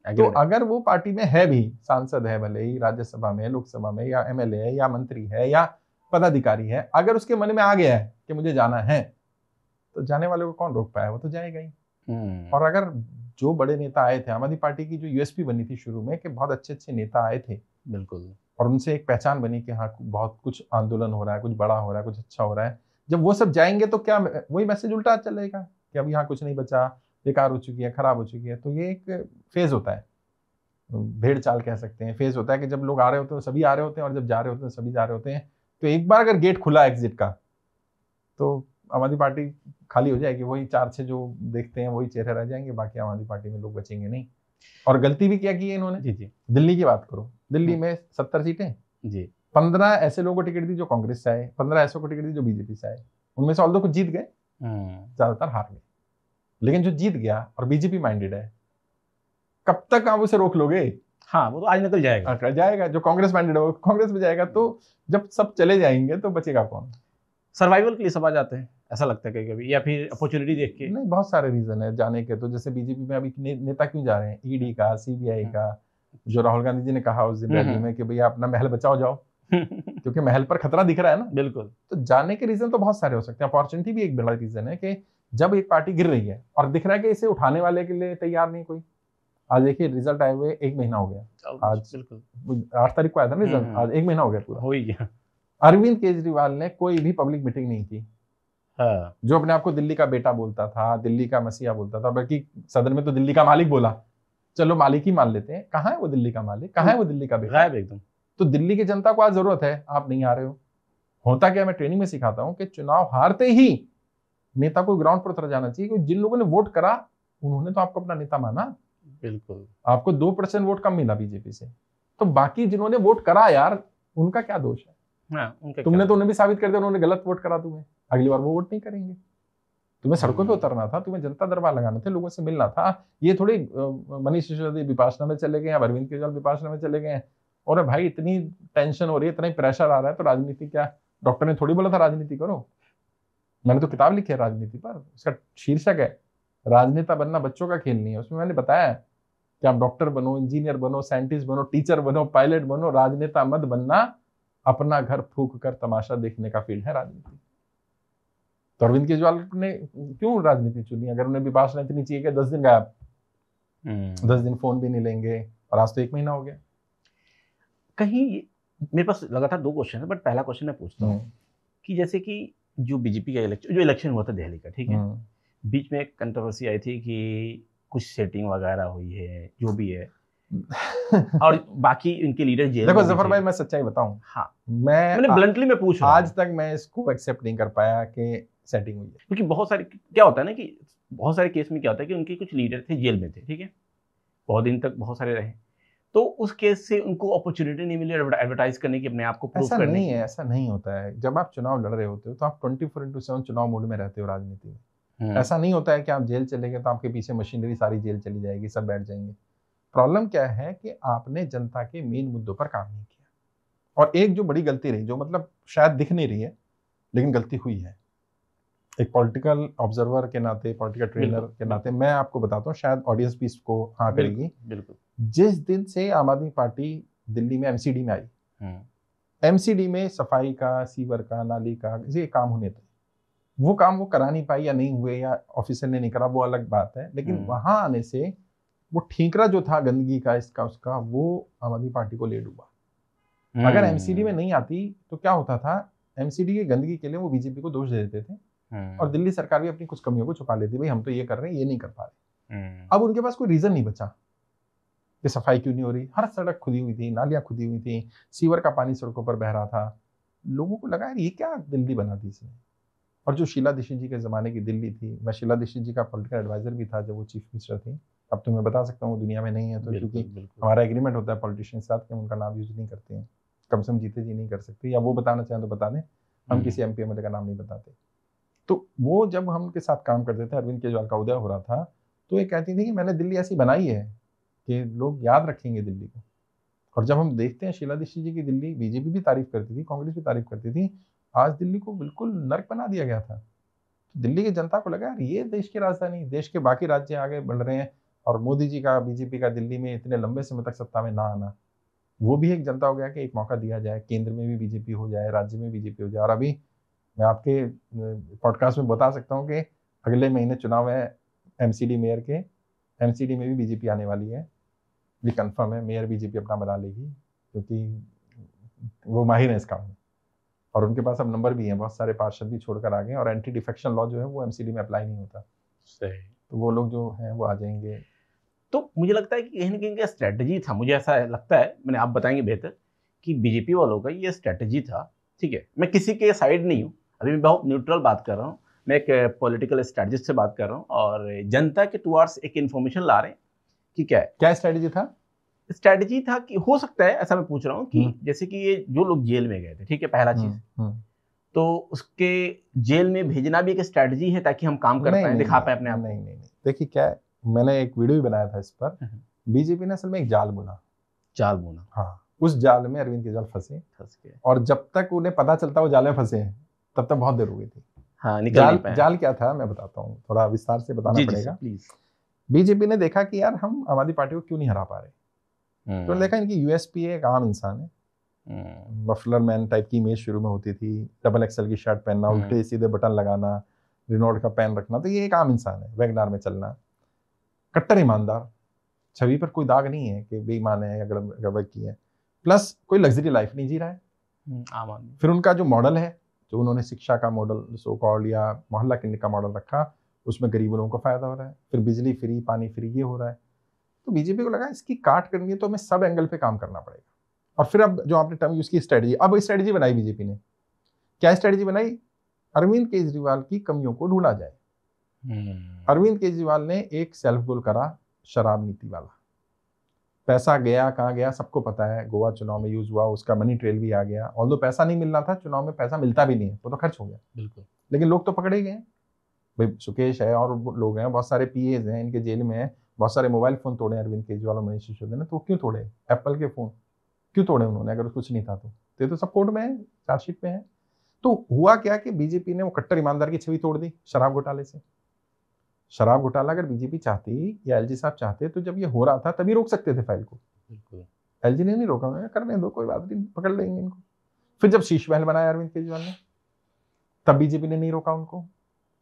तो अगर वो पार्टी में है भी, सांसद है भले ही, राज्यसभा में, लोकसभा में, या एमएलए है या मंत्री है या पदाधिकारी है, अगर उसके मन में आ गया है कि मुझे जाना है, तो जाने वाले को कौन रोक पाया, वो तो जाएगा ही। और अगर जो बड़े नेता आए थे, आम आदमी पार्टी की जो यूएसपी बनी थी शुरू में कि बहुत अच्छे अच्छे नेता आए थे, बिल्कुल, और उनसे एक पहचान बनी कि हाँ बहुत कुछ आंदोलन हो रहा है, कुछ बड़ा हो रहा है, कुछ अच्छा हो रहा है, जब वो सब जाएंगे तो क्या वही मैसेज उल्टा चलेगा कि अब यहाँ कुछ नहीं बचा, बेकार हो चुकी है, खराब हो चुकी है। तो ये एक फेज होता है, भेड़ चाल कह सकते हैं, फेज होता है कि जब लोग आ रहे होते हैं सभी आ रहे होते हैं और जब जा रहे होते हैं सभी जा रहे होते हैं। तो एक बार अगर गेट खुला एग्जिट का, तो आम आदमी पार्टी खाली हो जाएगी, वही 4-6 जो देखते हैं वही चेहरे रह जाएंगे, बाकी आम आदमी पार्टी में लोग बचेंगे नहीं। और गलती भी क्या की है इन्होंने, जी, दिल्ली की बात करो, दिल्ली में 70 सीटें जी, 15 ऐसे लोगों को टिकट दी जो कांग्रेस से आए, 15 ऐसे को टिकट दी जो बीजेपी से आए। उनमें से ऑल्दो कुछ जीत गए, ज्यादातर हार गए, लेकिन जो जीत गया और बीजेपी माइंडेड है, कब तक आप उसे रोक लोगे? हाँ, वो तो आज निकल जाएगा। जो कांग्रेस माइंडेड है वो कांग्रेस में जाएगा। तो जब सब चले जाएंगे तो बचेगा कौन? सर्वाइवल के लिए सब आ जाते हैं, ऐसा लगता है कभी, या फिर अपॉर्चुनिटी देख के? नहीं, बहुत सारे रीजन है जाने के। तो जैसे बीजेपी में अभी नेता क्यों जा रहे हैं, ईडी का, सीबीआई का, जो राहुल गांधी जी ने कहा उस दिन रैली में कि भैया अपना महल बचाओ जाओ क्योंकि महल पर खतरा दिख रहा है ना। बिल्कुल। तो जाने के रीजन तो बहुत सारे हो सकते हैं। अपॉर्चुनिटी भी एक बड़ा रीजन है कि जब एक पार्टी गिर रही है और दिख रहा है कि इसे उठाने वाले के लिए तैयार नहीं कोई। आज देखिए रिजल्ट आए हुए 1 महीना हो गया, आज 8 तारीख को आया था ना रिजल्ट, आज 1 महीना हो गया पूरा, हो ही गया। अरविंद केजरीवाल ने कोई भी पब्लिक मीटिंग नहीं की। हाँ। जो अपने आप को दिल्ली का बेटा बोलता था, दिल्ली का मसीहा बोलता था, बल्कि सदन में तो दिल्ली का मालिक बोला। चलो मालिक ही मान लेते हैं, कहाँ है वो दिल्ली का मालिक, कहाँ है वो दिल्ली का बेटा? गायब एकदम। तो दिल्ली की जनता को आज जरूरत है, आप नहीं आ रहे हो। होता क्या, मैं ट्रेनिंग में सिखाता हूँ कि चुनाव हारते ही नेता को ग्राउंड पर उतर जाना चाहिए, क्योंकि जिन लोगों ने वोट करा उन्होंने तो आपको अपना नेता माना। बिल्कुल। आपको 2% वोट कम मिला बीजेपी से, तो बाकी जिन्होंने वोट करा यार, उनका क्या दोष है? हाँ, तुमने तो उन्हें भी साबित कर दिया उन्होंने गलत वोट करा तुम्हें, अगली बार वो वोट नहीं करेंगे। तुम्हें सड़कों पे उतरना था, तुम्हें जनता दरबार लगाना था, लोगों से मिलना था। ये थोड़ी मनीष सिसोदिया विपासना में चले गए, अरविंद केजरीवाल विपासना में चले गए। और भाई इतनी टेंशन हो रही है, इतना प्रेशर आ रहा है, तो राजनीति क्या, डॉक्टर ने थोड़ी बोला था राजनीति करो। मैंने तो किताब लिखी है राजनीति पर, उसका शीर्षक है राजनेता बनना बच्चों का खेल नहीं है। उसमें मैंने बताया कि आप डॉक्टर बनो, इंजीनियर बनो, साइंटिस्ट बनो, टीचर बनो, पायलट बनो, राजनेता मत बनना। अपना घर फूंक कर तमाशा देखने का फील्ड है राजनीति। तो अरविंद केजरीवाल ने क्यों राजनीति चुनी? अगर उन्हें विपासना इतनी चाहिए कि 10 दिन गायब, 10 दिन फोन भी नहीं लेंगे, और आज तो 1 महीना हो गया। कहीं मेरे पास लगातार 2 क्वेश्चन है, बट पहला क्वेश्चन मैं पूछता हूँ कि जैसे कि जो बीजेपी का इलेक्शन हुआ था दिल्ली का, ठीक है, बीच में एक कंट्रोवर्सी आई थी कि कुछ सेटिंग वगैरह हुई है, जो भी है और बाकी इनके लीडर जेल देखो जफर भाई, मैं सच्चाई बताऊं, हाँ, मैंने ब्लंटली मैं पूछ रहा हूं, आज तक मैं इसको एक्सेप्ट नहीं कर पाया कि सेटिंग हुई है। क्योंकि बहुत सारे क्या होता है ना कि बहुत सारे केस में क्या होता है कि उनके कुछ लीडर थे जेल में थे, ठीक है, बहुत दिन तक बहुत सारे रहे, तो उस केस से उनको अपॉर्चुनिटी नहीं मिली एडवर्टाइज करने की, अपने आप को प्रूव करने की। नहीं है, ऐसा नहीं होता है। जब आप चुनाव लड़ रहे होते हो तो आप 24/7 चुनाव मोड में रहते हो राजनीति में। ऐसा नहीं होता है कि आप जेल चले गए तो आपके पीछे मशीनरी सारी जेल चली जाएगी, सब बैठ जाएंगे। प्रॉब्लम क्या है कि आपने जनता के मेन मुद्दों पर काम नहीं किया। और एक जो बड़ी गलती रही, जो मतलब शायद दिख नहीं रही है लेकिन गलती हुई है, एक पॉलिटिकल ऑब्जर्वर के नाते, पॉलिटिकल ट्रेनर के नाते मैं आपको बताता हूँ, शायद ऑडियंस भी इसको हाँ करेगी। बिल्कुल। जिस दिन से आम आदमी पार्टी दिल्ली में एमसीडी में आई, एमसीडी में सफाई का, सीवर का, नाली का ये काम होने थे, वो काम वो करा नहीं पाई या नहीं हुए या ऑफिसर ने नहीं करा, वो अलग बात है। लेकिन वहां आने से वो ठीकरा जो था गंदगी का, इसका उसका, वो आम आदमी पार्टी को ले डूबा। अगर एमसीडी में नहीं आती तो क्या होता था, एमसीडी की गंदगी के लिए वो बीजेपी को दोष दे देते थे और दिल्ली सरकार भी अपनी कुछ कमियों को छुपा लेती, भाई हम तो ये कर रहे हैं, ये नहीं कर पा रहे। अब उनके पास कोई रीजन नहीं बचा कि सफाई क्यों नहीं हो रही। हर सड़क खुदी हुई थी, नालियां खुदी हुई थी, सीवर का पानी सड़कों पर बह रहा था। लोगों को लगा ये क्या दिल्ली बना दी इसने। और जो शीला दीक्षित जी के ज़माने की दिल्ली थी, मैं शीला दीक्षित जी का पॉलिटिकल एडवाइजर भी था जब वो चीफ मिनिस्टर थी। अब तो मैं बता सकता हूँ, दुनिया में नहीं है तो, क्योंकि हमारा एग्रीमेंट होता है पॉलिटिशियन के साथ कि हम उनका नाम यूज नहीं करते हैं, कम से कम जीते जी नहीं कर सकते, या वो बताना चाहें तो बता दें, हम किसी MP MLA का नाम नहीं बताते। तो वो जब हम उनके साथ काम करते थे, अरविंद केजरीवाल का उदय हो रहा था, तो ये कहती थी कि मैंने दिल्ली ऐसी बनाई है कि लोग याद रखेंगे दिल्ली को। और जब हम देखते हैं शीला दीक्षित जी की दिल्ली, बीजेपी भी तारीफ करती थी, कांग्रेस भी तारीफ करती थी, आज दिल्ली को बिल्कुल नर्क बना दिया गया था। तो दिल्ली की जनता को लगा यार ये देश की राजधानी, देश के बाकी राज्य आगे बढ़ रहे हैं और मोदी जी का, बीजेपी का दिल्ली में इतने लंबे समय तक सत्ता में ना आना, वो भी एक जनता हो गया कि एक मौका दिया जाए, केंद्र में भी बीजेपी हो जाए, राज्य में बीजेपी हो जाए। और अभी मैं आपके पॉडकास्ट में बता सकता हूँ कि अगले महीने चुनाव है एमसीडी मेयर के, एमसीडी में भी बीजेपी आने वाली है, भी कंफर्म है, मेयर बीजेपी अपना बना लेगी क्योंकि वो माहिर है इस काम में और उनके पास अब नंबर भी है, बहुत सारे पार्षद भी छोड़कर आ गए और एंटी डिफेक्शन लॉ जो है वो एमसीडी में अप्लाई नहीं होता। सही। तो वो लोग जो हैं वो आ जाएंगे। तो मुझे लगता है कि कहीं ना कहीं का स्ट्रेटजी था, मुझे ऐसा लगता है, मैंने आप बताएंगे बेहतर, कि बीजेपी वालों का ये स्ट्रेटजी था। ठीक है, मैं किसी के साइड नहीं हूँ, अभी मैं बहुत न्यूट्रल बात कर रहा हूँ, मैं एक पॉलिटिकल स्ट्रेटजिस्ट से बात कर रहा हूँ और जनता के टुवार्ड्स एक इन्फॉर्मेशन ला रहे हैं कि क्या स्ट्रेटजी था। स्ट्रेटजी था कि हो सकता है ऐसा, मैं पूछ रहा हूँ कि जैसे कि ये जो लोग जेल में गए थे, ठीक है, पहला चीज, तो उसके जेल में भेजना भी एक स्ट्रेटजी है ताकि हम काम कर पाए, दिखा पाए अपने आप। नहीं, देखिए क्या है, मैंने एक वीडियो भी बनाया था इस पर। बीजेपी ने असल में एक जाल बुना। हाँ, उस जाल में अरविंद केजरीवाल फंस गए और जब तक उन्हें पता चलता वो जाल में फंसे हैं तब तक बहुत देर हो गई थी। हाँ, जाल क्या था मैं बताता हूँ, थोड़ा विस्तार से बताना पड़ेगा। बीजेपी ने देखा कि यार हम आम आदमी पार्टी को क्यों नहीं हरा पा रहे, तो देखा इनकी यूएसपी एक आम इंसान है, मफलर मैन टाइप की इमेज शुरू में होती थी, डबल एक्सएल की शर्ट पहनना, उल्टे सीधे बटन लगाना, रिनोल्ड का पेन रखना, तो ये एक आम इंसान है, वैगनार में चलना, कट्टर ईमानदार, छवि पर कोई दाग नहीं है कि बेईमान है या गड़बड़ की है, प्लस कोई लग्जरी लाइफ नहीं जी रहा है आम आदमी। फिर उनका जो मॉडल है, जो उन्होंने शिक्षा का मॉडल सो कॉल्ड या मोहल्ला क्लिनिक का मॉडल रखा, उसमें गरीब लोगों को फायदा हो रहा है, फिर बिजली फ्री, पानी फ्री, ये हो रहा है। तो बीजेपी को लगा इसकी काट करनी है तो हमें सब एंगल पे काम करना पड़ेगा। और फिर अब जो आपने टर्म यूज की स्ट्रेटजी, अब स्ट्रेटजी बनाई बीजेपी ने, क्या स्ट्रेटजी बनाई, अरविंद केजरीवाल की कमियों को ढूंढा जाए। अरविंद केजरीवाल ने एक सेल्फ गोल करा, शराब नीति वाला। पैसा गया कहाँ गया सबको पता है, गोवा चुनाव में यूज हुआ, उसका मनी ट्रेल भी आ गया। ऑल्दो पैसा नहीं मिलना था, चुनाव में पैसा मिलता भी नहीं है, वो तो खर्च हो गया बिल्कुल, लेकिन लोग तो पकड़े गए। भाई सुकेश है और लोग हैं, बहुत सारे PAs हैं इनके जेल में है, बहुत सारे मोबाइल फोन तोड़े अरविंद केजरीवाल और मनीष सिसोदिया ने, तो क्यों तोड़े? एप्पल के फोन क्यों तोड़े उन्होंने, अगर कुछ नहीं था तो? ये तो सब कोर्ट में है, चार्जशीट में है। तो हुआ क्या कि बीजेपी ने वो कट्टर ईमानदार की छवि तोड़ दी शराब घोटाले से। शराब घोटाला अगर बीजेपी चाहती या LG साहब चाहते तो जब ये हो रहा था तभी रोक सकते थे फाइल को। LG ने नहीं रोका, करने दो, कोई बात नहीं, पकड़ लेंगे इनको। फिर जब शीश महल बनाया अरविंद केजरीवाल ने, तब बीजेपी ने नहीं रोका उनको।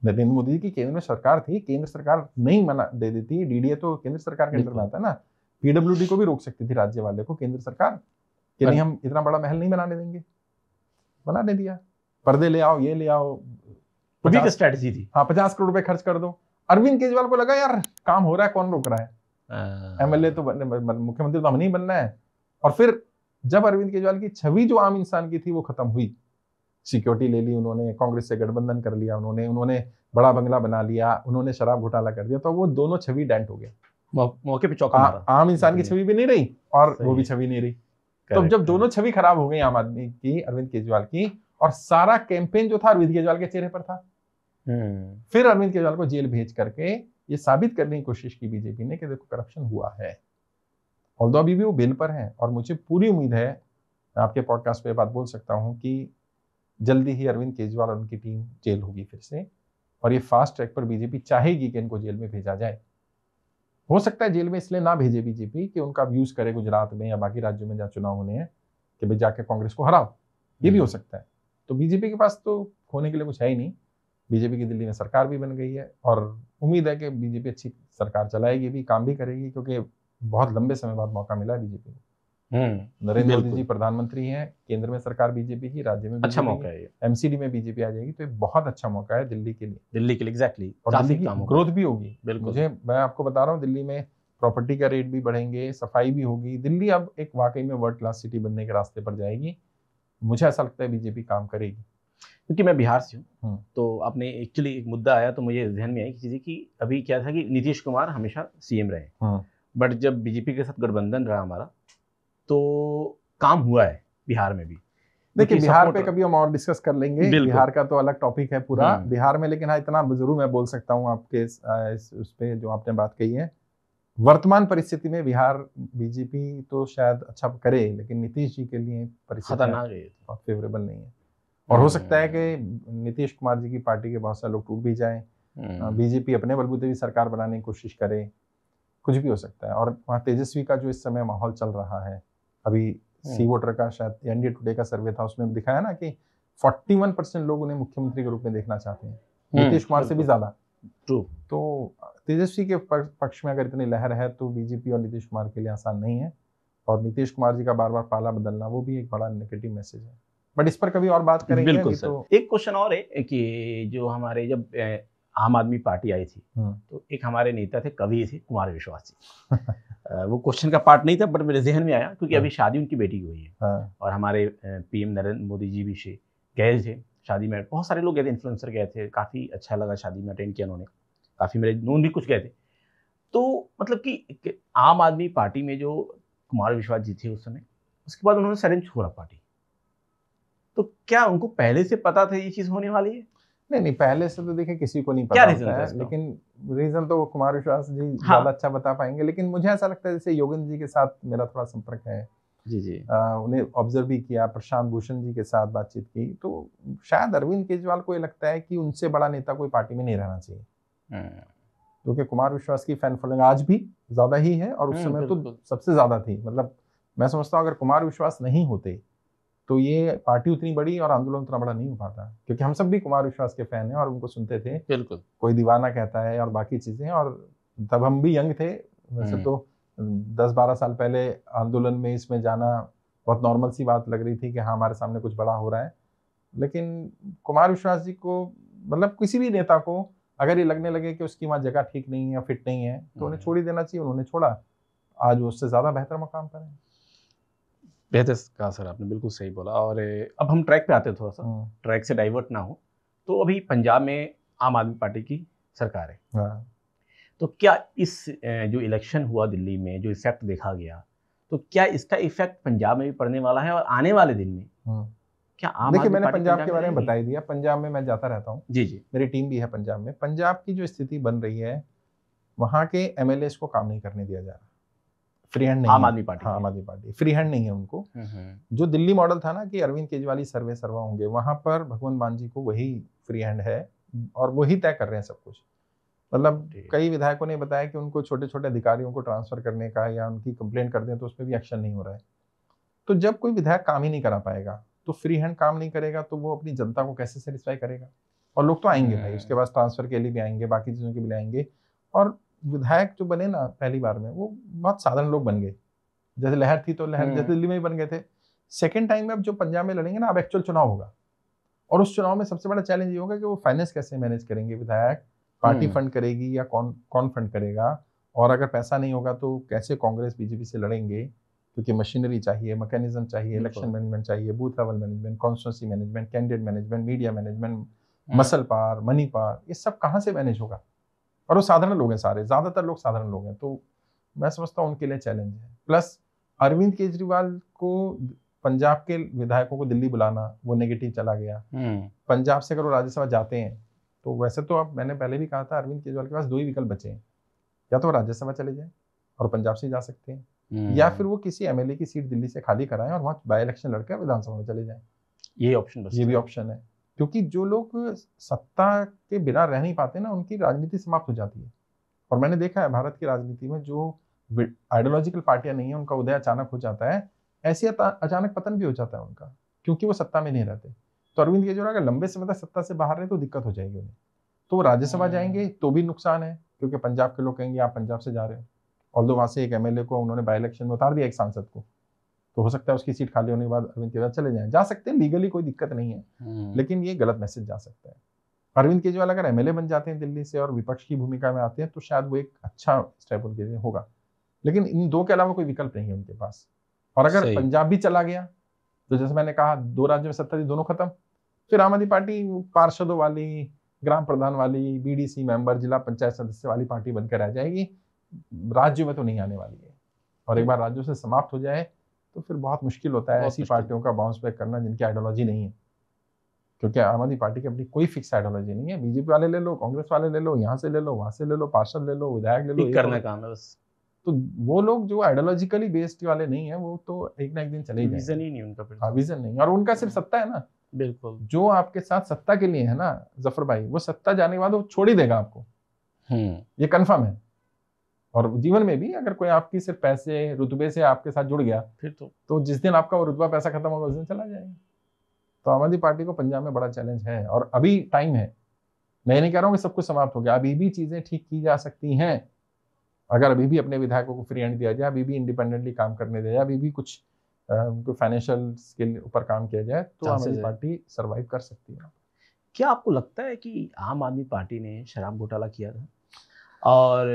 नरेंद्र मोदी की केंद्र में सरकार थी, केंद्र सरकार नहीं मना दे देती, DDA तो केंद्र सरकार के अंदर में आता है ना, PWD को भी रोक सकती थी राज्य वाले को केंद्र सरकार, कि नहीं हम इतना बड़ा महल नहीं बनाने देंगे, बनाने दिया। पर्दे ले आओ, ये ले आओ, स्ट्रेटजी थी। हाँ, 50 करोड़ रुपए खर्च कर दो। अरविंद केजरीवाल को लगा यार काम हो रहा है, कौन रोक रहा है, एमएलए तो मुख्यमंत्री तो हम नहीं बनना है। और फिर जब अरविंद केजरीवाल की छवि जो आम इंसान की थी वो खत्म हुई, सिक्योरिटी ले ली उन्होंने, कांग्रेस से गठबंधन कर लिया उन्होंने बड़ा बंगला बना लिया, उन्होंने शराब घोटाला कर दिया, तो वो दोनों छवि डेंट हो गया, मौके पे चौका मारा। आम इंसान की छवि भी नहीं रही और वो भी छवि नहीं रही। तो जब दोनों छवि खराब हो गई आम आदमी की, अरविंद केजरीवाल की, और सारा कैंपेन जो था अरविंद केजरीवाल के चेहरे पर था, फिर अरविंद केजरीवाल को जेल भेज करके ये साबित करने की कोशिश की बीजेपी ने कि देखो करप्शन हुआ है। ऑल्दो अभी भी वो बेल पर है और मुझे पूरी उम्मीद है, मैं आपके पॉडकास्ट पे बात बोल सकता हूं कि जल्दी ही अरविंद केजरीवाल और उनकी टीम जेल होगी फिर से, और ये फास्ट ट्रैक पर बीजेपी चाहेगी कि इनको जेल में भेजा जाए। हो सकता है जेल में इसलिए ना भेजे बीजेपी कि उनका यूज करे गुजरात में या बाकी राज्यों में जहाँ चुनाव होने हैं कि भाई जाके कांग्रेस को हराओ, ये भी हो सकता है। तो बीजेपी के पास तो खोने के लिए कुछ है ही नहीं। बीजेपी की दिल्ली में सरकार भी बन गई है और उम्मीद है कि बीजेपी अच्छी सरकार चलाएगी भी, काम भी करेगी, क्योंकि बहुत लंबे समय बाद मौका मिला है बीजेपी को। नरेंद्र मोदी जी प्रधानमंत्री हैं, केंद्र में सरकार बीजेपी की, राज्य में अच्छा मौका है, एमसीडी में बीजेपी आ जाएगी, तो ये बहुत अच्छा मौका है दिल्ली के लिए। एग्जैक्टली, और दिल्ली की ग्रोथ भी होगी। मैं आपको बता रहा हूँ, दिल्ली में प्रॉपर्टी का रेट भी बढ़ेंगे, सफाई भी होगी। दिल्ली अब एक वाकई में वर्ल्ड क्लास सिटी बनने के रास्ते पर जाएगी। मुझे ऐसा लगता है बीजेपी काम करेगी। क्योंकि मैं बिहार से हूँ, तो आपने एक्चुअली एक मुद्दा आया तो मुझे ध्यान में आई कि चीज़ कि अभी क्या था कि नीतीश कुमार हमेशा सीएम रहे, बट जब बीजेपी के साथ गठबंधन रहा हमारा तो काम हुआ है बिहार में भी। देखिए बिहार पे कभी हम और डिस्कस कर लेंगे, बिहार का तो अलग टॉपिक है पूरा बिहार में। लेकिन हाँ, इतना जरूर मैं बोल सकता हूँ आपके उस पे जो आपने बात कही है, वर्तमान परिस्थिति में बिहार बीजेपी तो शायद अच्छा करे, लेकिन नीतीश जी के लिए परिस्थिति बहुत फेवरेबल नहीं है। और हो सकता है कि नीतीश कुमार जी की पार्टी के बहुत सारे लोग टूट भी जाएं, बीजेपी अपने बलबूते भी सरकार बनाने की कोशिश करे, कुछ भी हो सकता है। और वहाँ तेजस्वी का जो इस समय माहौल चल रहा है, अभी सी वोटर का शायद इंडिया टुडे का सर्वे था, उसमें दिखाया ना कि 41% लोग उन्हें मुख्यमंत्री के रूप में देखना चाहते हैं, नीतीश कुमार से भी ज्यादा। तो तेजस्वी के पक्ष में अगर इतनी लहर है तो बीजेपी और नीतीश कुमार के लिए आसान नहीं है। और नीतीश कुमार जी का बार बार पाला बदलना वो भी एक बड़ा नेगेटिव मैसेज है, बट इस पर कभी और बात करेंगे। बिल्कुल सर। तो एक क्वेश्चन और है कि जो हमारे जब आम आदमी पार्टी आई थी तो एक हमारे नेता थे, कवि थे कुमार विश्वास जी। वो क्वेश्चन का पार्ट नहीं था, बट मेरे जहन में आया क्योंकि अभी शादी उनकी बेटी की हुई है और हमारे पीएम नरेंद्र मोदी जी भी गए थे शादी में, बहुत सारे लोग गए थे, इन्फ्लुएंसर गए थे, काफ़ी अच्छा लगा, शादी में अटेंड किया उन्होंने, काफ़ी मेरे नोन भी कुछ गए थे। तो मतलब कि आम आदमी पार्टी में जो कुमार विश्वास जी थे उस समय, उसके बाद उन्होंने सडन छोड़ा पार्टी, तो क्या उनको पहले से पता था ये चीज़ होने वाली है? नहीं, पहले से तो देखिए किसी को नहीं पता होता है, लेकिन रीजन तो कुमार विश्वास जी ज्यादा अच्छा बता पाएंगे। लेकिन मुझे ऐसा लगता है जैसे योगेंद्र जी के साथ मेरा थोड़ा संपर्क है, जी उन्हें ऑब्जर्व भी किया, प्रशांत भूषण जी के साथ बातचीत की, तो शायद अरविंद केजरीवाल को ये लगता है कि उनसे बड़ा नेता कोई पार्टी में नहीं रहना चाहिए, क्योंकि कुमार विश्वास की फैन फॉलोइंग आज भी ज्यादा ही है और उस समय तो सबसे ज्यादा थी। मतलब मैं समझता हूँ अगर कुमार विश्वास नहीं होते तो ये पार्टी उतनी बड़ी और आंदोलन उतना बड़ा नहीं हो पाता, क्योंकि हम सब भी कुमार विश्वास के फैन हैं और उनको सुनते थे। बिल्कुल, कोई दीवाना कहता है और बाकी चीजें, और तब हम भी यंग थे, वैसे तो 10-12 साल पहले आंदोलन में इसमें जाना बहुत नॉर्मल सी बात लग रही थी कि हाँ हमारे सामने कुछ बड़ा हो रहा है। लेकिन कुमार विश्वास जी को, मतलब किसी भी नेता को अगर ये लगने लगे कि उसकी वहाँ जगह ठीक नहीं है, फिट नहीं है, तो उन्हें छोड़ ही देना चाहिए। उन्होंने छोड़ा, आज वो उससे ज्यादा बेहतर मकाम पर है। बेहतर कहा सर, आपने बिल्कुल सही बोला। और अब हम ट्रैक पे आते हैं, थोड़ा सा ट्रैक से डाइवर्ट ना हो, तो अभी पंजाब में आम आदमी पार्टी की सरकार है, तो क्या इस जो इलेक्शन हुआ दिल्ली में, जो इफेक्ट देखा गया, तो क्या इसका इफेक्ट पंजाब में भी पड़ने वाला है? और आने वाले दिन में क्या आम देखिए, मैंने पंजाब के बारे में बता ही दिया, पंजाब में मैं जाता रहता हूँ, जी, मेरी टीम भी है पंजाब में। पंजाब की जो स्थिति बन रही है, वहाँ के एमएलए को काम नहीं करने दिया जा रहा, फ्री हैंड नहीं, आम आदमी पार्टी, आम आदमी पार्टी फ्री हैंड नहीं है उनको। जो दिल्ली मॉडल था ना कि अरविंद केजरीवाल सर्वे सर्वा होंगे, वहां पर भगवंत मान जी को वही फ्री हैंड है और वही तय कर रहे हैं सब कुछ। मतलब कई विधायकों ने बताया कि उनको छोटे छोटे अधिकारियों को ट्रांसफर करने का या उनकी कंप्लेंट कर दें तो उसमें भी एक्शन नहीं हो रहा है। तो जब कोई विधायक काम ही नहीं करा पाएगा, तो फ्री हैंड काम नहीं करेगा, तो वो अपनी जनता को कैसे सेटिस्फाई करेगा? और लोग तो आएंगे भाई, उसके बाद ट्रांसफर के लिए भी आएंगे, बाकी चीजों के लिए आएंगे। और विधायक जो बने ना पहली बार में, वो बहुत साधारण लोग बन गए। जैसे लहर थी तो लहर जैसे दिल्ली में ही बन गए थे, सेकेंड टाइम में अब जो पंजाब में लड़ेंगे ना, अब एक्चुअल चुनाव होगा, और उस चुनाव में सबसे बड़ा चैलेंज ये होगा कि वो फाइनेंस कैसे मैनेज करेंगे, विधायक पार्टी फंड करेगी या कौन फंड करेगा, और अगर पैसा नहीं होगा तो कैसे कांग्रेस बीजेपी से लड़ेंगे, क्योंकि मशीनरी चाहिए, मैकेनिज्म चाहिए, इलेक्शन मैनेजमेंट चाहिए, booth level management, constituency management, candidate management, media management, muscle power, money power, ये सब कहाँ से मैनेज होगा। और वो साधारण लोग हैं, सारे ज्यादातर लोग साधारण लोग हैं, तो मैं समझता हूँ उनके लिए चैलेंज है। प्लस अरविंद केजरीवाल को पंजाब के विधायकों को दिल्ली बुलाना, वो नेगेटिव चला गया। पंजाब से अगर वो राज्यसभा जाते हैं तो वैसे तो अब मैंने पहले भी कहा था, अरविंद केजरीवाल के पास दो ही विकल्प बचे हैं, या तो वो राज्यसभा चले जाए और पंजाब से जा सकते हैं, या फिर वो किसी एमएलए की सीट दिल्ली से खाली कराएं और वहाँ बाय इलेक्शन लड़कर विधानसभा में चले जाएं। ये भी ऑप्शन है, क्योंकि जो लोग सत्ता के बिना रह नहीं पाते ना, उनकी राजनीति समाप्त हो जाती है। और मैंने देखा है भारत की राजनीति में जो आइडियोलॉजिकल पार्टियां नहीं है, उनका उदय अचानक हो जाता है, ऐसे अचानक पतन भी हो जाता है उनका, क्योंकि वो सत्ता में नहीं रहते। तो अरविंद केजरीवाल अगर लंबे समय तक सत्ता से बाहर रहे तो दिक्कत हो जाएगी उन्हें, तो वो राज्यसभा जाएंगे तो भी नुकसान है, क्योंकि पंजाब के लोग कहेंगे आप पंजाब से जा रहे हो, ऑल्दो वहां से एक एमएलए को उन्होंने बाय इलेक्शन में उतार दिया, एक सांसद को, तो हो सकता है उसकी सीट खाली होने के बाद अरविंद केजरीवाल चले जाएं। जा सकते हैं, लीगली कोई दिक्कत नहीं है, लेकिन ये गलत मैसेज जा सकता है। अरविंद केजरीवाल अगर एमएलए बन जाते हैं दिल्ली से और विपक्ष की भूमिका में आते हैं तो शायद वो एक अच्छा स्टेप उनके लिए होगा, लेकिन इन दो के अलावा कोई विकल्प नहीं है उनके पास। और अगर पंजाब भी चला गया तो जैसे मैंने कहा, दो राज्यों में सत्ता थी, दोनों खत्म, फिर आम आदमी पार्टी पार्षदों वाली, ग्राम प्रधान वाली, बीडीसी मेंबर, जिला पंचायत सदस्य वाली पार्टी बनकर रह जाएगी, राज्यों में तो नहीं आने वाली है। और एक बार राज्यों से समाप्त हो जाए तो फिर बहुत मुश्किल होता है ऐसी पार्टियों का बाउंस बैक करना जिनकी आइडियोलॉजी नहीं है, क्योंकि आम आदमी पार्टी की अपनी कोई फिक्स आइडियोलॉजी नहीं है। बीजेपी वाले ले लो, कांग्रेस वाले ले लो, यहाँ से ले लो, वहां से ले लो, पार्षद ले लो, विधायक ले लो, करना काम है बस। तो वो लोग जो आइडियोलॉजिकली बेस्ड वाले नहीं है, वो तो एक ना एक दिन चले ही जाएंगे। विजन ही नहीं उनका, फिर विजन नहीं, और उनका सिर्फ सत्ता है ना। बिल्कुल, जो आपके साथ सत्ता के लिए है ना जफर भाई, वो सत्ता जाने के बाद वो छोड़ ही देगा आपको, ये कंफर्म है। और जीवन में भी अगर कोई आपकी सिर्फ पैसे रुतबे से आपके साथ जुड़ गया, फिर तो जिस दिन आपका वो रुतबा पैसा खत्म होगा उस दिन चला जाएगा। तो आम आदमी पार्टी को पंजाब में बड़ा चैलेंज है, और अभी टाइम है। मैं नहीं कह रहा हूँ कि सब कुछ समाप्त हो गया, अभी भी चीजें ठीक की जा सकती हैं, अगर अभी भी अपने विधायकों को फ्री हैंड दिया जाए, अभी भी इंडिपेंडेंटली काम करने दिया जाए, अभी भी कुछ फाइनेंशियल के ऊपर काम किया जाए, तो आम आदमी पार्टी सर्वाइव कर सकती है। क्या आपको लगता है कि आम आदमी पार्टी ने शराब घोटाला किया था और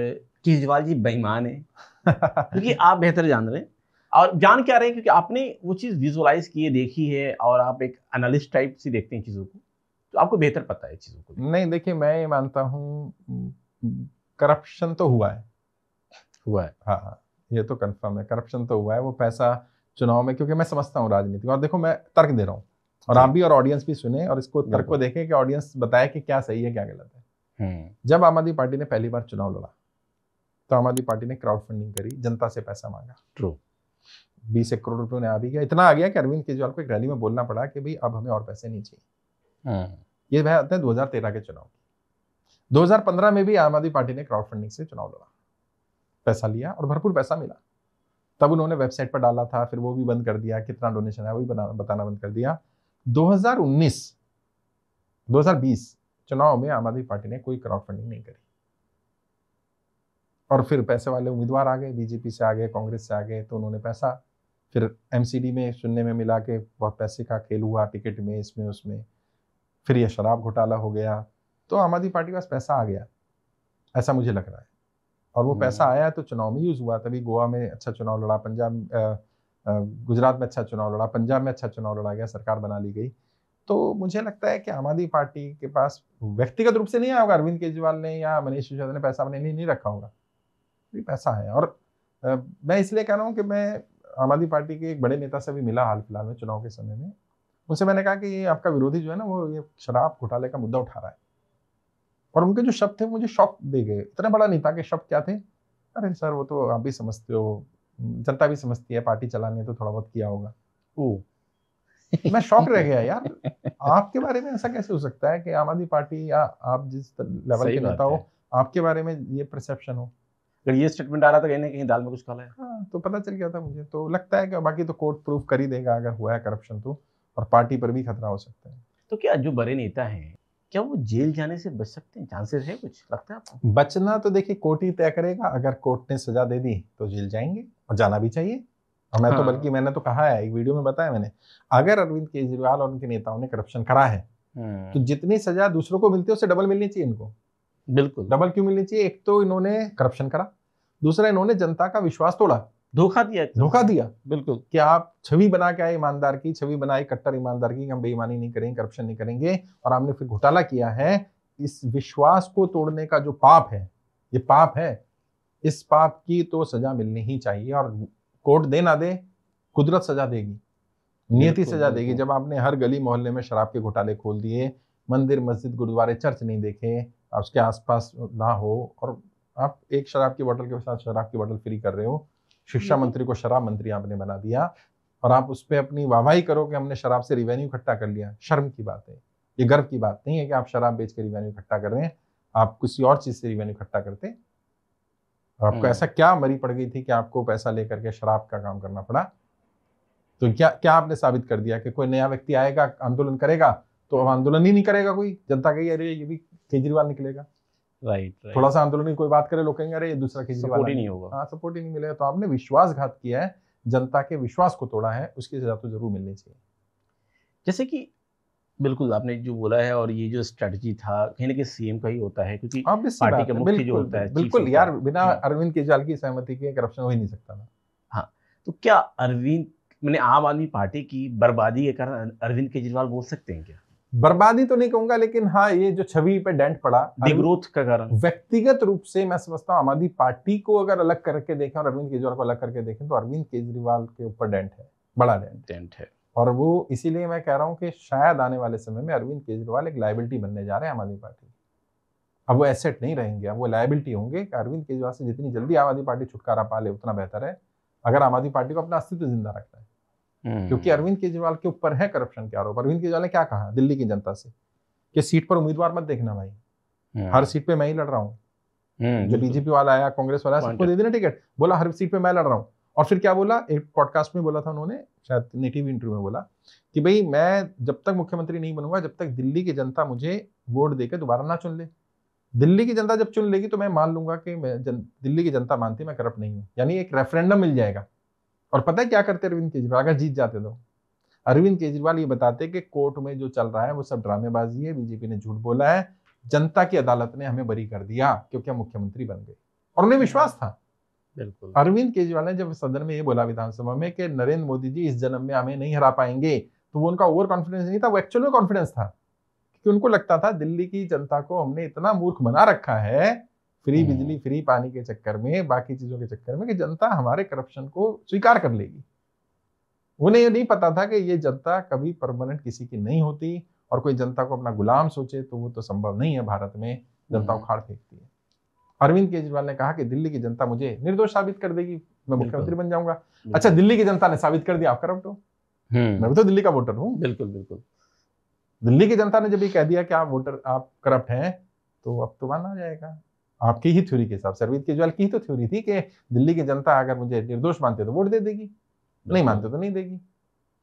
केजरीवाल जी बेईमान है? क्योंकि आप बेहतर जान रहे हैं, और जान क्या रहे हैं, क्योंकि आपने वो चीज़ विजुअलाइज की है, देखी है, और आप एक एनालिस्ट टाइप से देखते हैं चीज़ों को, तो आपको बेहतर पता है चीज़ों को। नहीं, देखिए, मैं ये मानता हूँ करप्शन तो हुआ है। हाँ, ये तो कंफर्म है, करप्शन तो हुआ है। वो पैसा चुनाव में, क्योंकि मैं समझता हूँ राजनीति, और देखो मैं तर्क दे रहा हूँ, और आप भी और ऑडियंस भी सुने, और इसको तर्क को देखें कि ऑडियंस बताए कि क्या सही है क्या गलत है। जब आम आदमी पार्टी ने पहली बार चुनाव लड़ा तो आम आदमी पार्टी ने क्राउड फंडिंग करी, जनता से पैसा मांगा। ट्रू, 20 करोड़ रुपए ने आ भी गया, इतना आ गया कि अरविंद केजरीवाल को एक रैली में बोलना पड़ा कि भाई अब हमें और पैसे नहीं चाहिए। ये बात है 2013 के चुनाव की। 2015 में भी आम आदमी पार्टी ने क्राउड फंडिंग से चुनाव लड़ा, पैसा लिया और भरपूर पैसा मिला। तब उन्होंने वेबसाइट पर डाला था, फिर वो भी बंद कर दिया, कितना डोनेशन है वो भी बताना बंद कर दिया। 2020 चुनाव में आम आदमी पार्टी ने कोई क्राउड फंडिंग नहीं करी, और फिर पैसे वाले उम्मीदवार आ गए, बीजेपी से आ गए, कांग्रेस से आ गए, तो उन्होंने पैसा फिर एमसीडी में सुनने में मिला के बहुत पैसे का खेल हुआ, टिकट में, इसमें उसमें, फिर ये शराब घोटाला हो गया। तो आम आदमी पार्टी के पास पैसा आ गया, ऐसा मुझे लग रहा है, और वो पैसा आया तो चुनाव में यूज हुआ। तभी गोवा में अच्छा चुनाव लड़ा, गुजरात में अच्छा चुनाव लड़ा, पंजाब में अच्छा चुनाव लड़ा गया, सरकार बना ली गई। तो मुझे लगता है कि आम आदमी पार्टी के पास व्यक्तिगत रूप से नहीं आया होगा, अरविंद केजरीवाल ने या मनीष सिसोदिया ने पैसा अपने नहीं रखा होगा, पैसा है। और मैं इसलिए कह रहा हूँ कि मैं आम आदमी पार्टी के एक बड़े नेता से भी मिला हाल फिलहाल में चुनाव के समय में, उनसे मैंने कहा कि ये आपका विरोधी जो है ना, वो ये शराब घोटाले का मुद्दा उठा रहा है, और उनके जो शब्द थे मुझे शॉक दे गए। इतने बड़ा नेता के शब्द क्या थे? अरे सर, वो तो आप भी समझते हो, जनता भी समझती है, पार्टी चलानी है तो थोड़ा बहुत किया होगा। मैं शॉक रह गया यार, आपके बारे में ऐसा कैसे हो सकता है कि आम आदमी पार्टी या आप जिस लेवल के नेता हो, आपके बारे में ये परसेप्शन हो। अगर ये स्टेटमेंट आ रहा था कहीं ना कहीं दाल में कुछ काला है। हाँ, तो पता चल गया था मुझे। तो लगता है कि बाकी तो कोर्ट प्रूफ कर ही देगा अगर हुआ है करप्शन तो, और पार्टी पर भी खतरा हो सकता है। तो क्या जो बड़े नेता हैं, क्या वो जेल जाने से बच सकते हैं? चांसेस है कुछ, लगता है आपको? बचना तो देखिए कोर्ट ही तय करेगा। अगर कोर्ट ने सजा दे दी तो जेल जाएंगे, और जाना भी चाहिए, और मैं तो बल्कि मैंने तो कहा है, एक वीडियो में बताया मैंने, अगर अरविंद केजरीवाल और उनके नेताओं ने करप्शन करा है तो जितनी सजा दूसरों को मिलती है उससे डबल मिलनी चाहिए इनको। बिल्कुल। डबल क्यों मिलनी चाहिए? एक तो इन्होंने करप्शन करा, दूसरा इन्होंने जनता का विश्वास तोड़ा, धोखा दिया। बिल्कुल, कि आप छवि बना के आए ईमानदार की, छवि बनाई कट्टर ईमानदार की, हम बेईमानी नहीं करेंगे, करप्शन नहीं करेंगे, और आपने फिर घोटाला किया है। इस विश्वास को तोड़ने का जो पाप है, ये पाप है, इस पाप की तो सजा मिलनी ही चाहिए। और कोर्ट दे ना दे, कुदरत सजा देगी, नियति सजा देगी। जब आपने हर गली मोहल्ले में शराब के घोटाले खोल दिए, मंदिर मस्जिद गुरुद्वारे चर्च नहीं देखे, उसके आसपास ना हो, और आप एक शराब की बोतल के साथ शराब की बोतल फ्री कर रहे हो, शिक्षा मंत्री को शराब मंत्री आपने बना दिया, और आप उस पर अपनी वाहवाही करो कि हमने शराब से रिवेन्यू इकट्ठा कर लिया। शर्म की बात है, ये गर्व की बात नहीं है कि आप शराब बेच के रिवेन्यू इकट्ठा कर रहे हैं। आप किसी और चीज से रिवेन्यू इकट्ठा करते। आपको ऐसा क्या मरी पड़ गई थी कि आपको पैसा लेकर के शराब का काम करना पड़ा? तो क्या आपने साबित कर दिया कि कोई नया व्यक्ति आएगा आंदोलन करेगा तो अब आंदोलन ही नहीं करेगा कोई, जनता कहेगी अरे ये भी केजरीवाल निकलेगा। राइट। थोड़ा सा आंदोलन की कोई बात करे, लोग कहेंगे अरे ये दूसरा केजरीवाल, सपोर्ट ही नहीं होगा। हाँ, सपोर्ट ही नहीं मिलेगा। तो आपने विश्वासघात किया है, जनता के विश्वास को तोड़ा है, उसकी सजा तो जरूर मिलनी चाहिए। जैसे कि बिल्कुल आपने जो बोला है, और ये जो स्ट्रेटजी था कहीं ना कहीं सीएम का ही होता है, क्योंकि पार्टी का मुख्य जो होता है, बिल्कुल यार, बिना अरविंद केजरीवाल की सहमति के करप्शन हो ही नहीं सकता था। हाँ, तो क्या अरविंद, मैंने आम आदमी पार्टी की बर्बादी के कारण अरविंद केजरीवाल बोल सकते हैं क्या? बर्बादी तो नहीं कहूंगा, लेकिन हाँ, ये जो छवि पे डेंट पड़ा, डिग्रोथ का कारण। व्यक्तिगत रूप से मैं समझता हूँ आम आदमी पार्टी को अगर अलग करके देखें और अरविंद केजरीवाल को अलग करके देखें तो अरविंद केजरीवाल के ऊपर डेंट है, बड़ा डेंट है। और वो इसीलिए मैं कह रहा हूँ कि शायद आने वाले समय में अरविंद केजरीवाल एक लायबिलिटी बनने जा रहे हैं आम आदमी पार्टी। अब वो एसेट नहीं रहेंगे, अब वो लायबिलिटी होंगे। अरविंद केजरीवाल से जितनी जल्दी आम आदमी पार्टी छुटकारा पा ले उतना बेहतर है, अगर आम आदमी पार्टी को अपना अस्तित्व जिंदा रखना है। क्योंकि अरविंद केजरीवाल के ऊपर है करप्शन के आरोप। अरविंद केजरीवाल ने क्या कहा दिल्ली की जनता से कि सीट पर उम्मीदवार मत देखना भाई, हर सीट पे मैं ही लड़ रहा हूँ। जो बीजेपी वाला आया, कांग्रेस वाला, सबको दे देना टिकट, बोला हर सीट पे मैं लड़ रहा हूँ। और फिर क्या बोला, एक पॉडकास्ट में बोला था उन्होंने, शायद नेटिव इंटरव्यू में बोला कि भाई मैं जब तक मुख्यमंत्री नहीं बनूंगा, जब तक दिल्ली की जनता मुझे वोट देकर दोबारा ना चुन ले, दिल्ली की जनता जब चुन लेगी तो मैं मान लूंगा कि दिल्ली की जनता मानती मैं करप्ट नहीं हूँ, यानी एक रेफरेंडम मिल जाएगा। और पता है क्या करते अरविंद केजरीवाल अगर जीत जाते तो? अरविंद केजरीवाल ये बताते कि कोर्ट में जो चल रहा है वो सब ड्रामेबाजी है, बीजेपी ने झूठ बोला है, जनता की अदालत ने हमें बरी कर दिया क्योंकि हम मुख्यमंत्री बन गए। और उन्हें विश्वास था। बिल्कुल। अरविंद केजरीवाल ने जब सदन में ये बोला विधानसभा में कि नरेंद्र मोदी जी इस जन्म में हमें नहीं हरा पाएंगे, तो वो उनका ओवर कॉन्फिडेंस नहीं था, वो एक्चुअल में कॉन्फिडेंस था। क्योंकि उनको लगता था दिल्ली की जनता को हमने इतना मूर्ख बना रखा है फ्री बिजली फ्री पानी के चक्कर में, बाकी चीजों के चक्कर में, कि जनता हमारे करप्शन को स्वीकार कर लेगी। उन्हें ये नहीं पता था कि ये जनता कभी परमानेंट किसी की नहीं होती, और कोई जनता को अपना गुलाम सोचे तो वो तो संभव नहीं है। भारत में जनता उखाड़ फेंकती है। अरविंद केजरीवाल ने कहा कि दिल्ली की जनता मुझे निर्दोष साबित कर देगी, मैं मुख्यमंत्री बन जाऊंगा। अच्छा, दिल्ली की जनता ने साबित कर दिया आप करप्ट हो। मैं भी तो दिल्ली का वोटर हूँ। बिल्कुल बिल्कुल। दिल्ली की जनता ने जब ये कह दिया कि आप वोटर, आप करप्ट हैं, तो अब तो माना जाएगा। आपकी ही थ्योरी के हिसाब से, अरविंद केजरीवाल की ही तो थ्योरी थी कि दिल्ली की जनता अगर मुझे निर्दोष मानते तो वोट दे देगी, नहीं मानते तो नहीं देगी।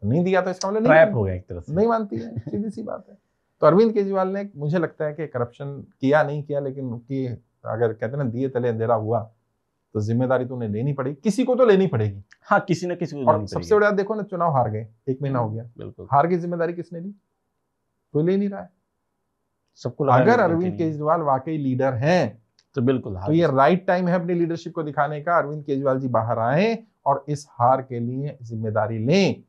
नहीं दिया तो इसका मतलब नहीं हो गया, एक तरह से नहीं मानती है, सीधी सी बात है। तो अरविंद केजरीवाल ने, मुझे लगता है कि करप्शन किया नहीं किया, लेकिन उनकी अगर कहते हैं ना दिए तले अंधेरा हुआ, तो जिम्मेदारी तो उन्हें लेनी पड़ेगी, किसी को तो लेनी पड़ेगी। हाँ, किसी न किसी को। और सबसे बड़ा देखो ना, चुनाव हार गए, 1 महीना हो गया, बिल्कुल हार की जिम्मेदारी किसने ली? कोई ले नहीं रहा है सबको। अगर अरविंद केजरीवाल वाकई लीडर हैं तो बिल्कुल तो ये राइट टाइम है अपनी लीडरशिप को दिखाने का। अरविंद केजरीवाल जी बाहर आए और इस हार के लिए जिम्मेदारी लें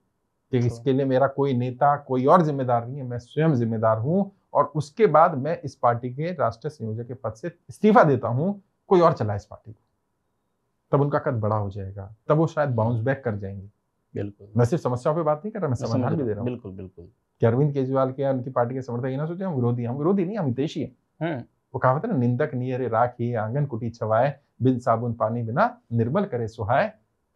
कि इसके लिए मेरा कोई नेता, कोई और जिम्मेदार नहीं है, मैं स्वयं जिम्मेदार हूं। और उसके बाद मैं इस पार्टी के राष्ट्रीय संयोजक के पद से इस्तीफा देता हूं, कोई और चलाए इस पार्टी को। तब उनका कद बड़ा हो जाएगा, तब वो शायद बाउंस बैक कर जाएंगे। बिल्कुल। मैं सिर्फ समस्याओं पे बात नहीं कर रहा, मैं समाधान भी दे रहा हूँ। बिल्कुल बिल्कुल। कि अरविंद केजरीवाल के उनकी पार्टी के समर्थक ये ना सोचे हम विरोधी नहीं, हम हितैषी हैं। वो कहावत है ना, निंदक नियरे राखिए आंगन कुटी छवाए, बिन साबुन पानी बिना निर्मल करे सुहाए।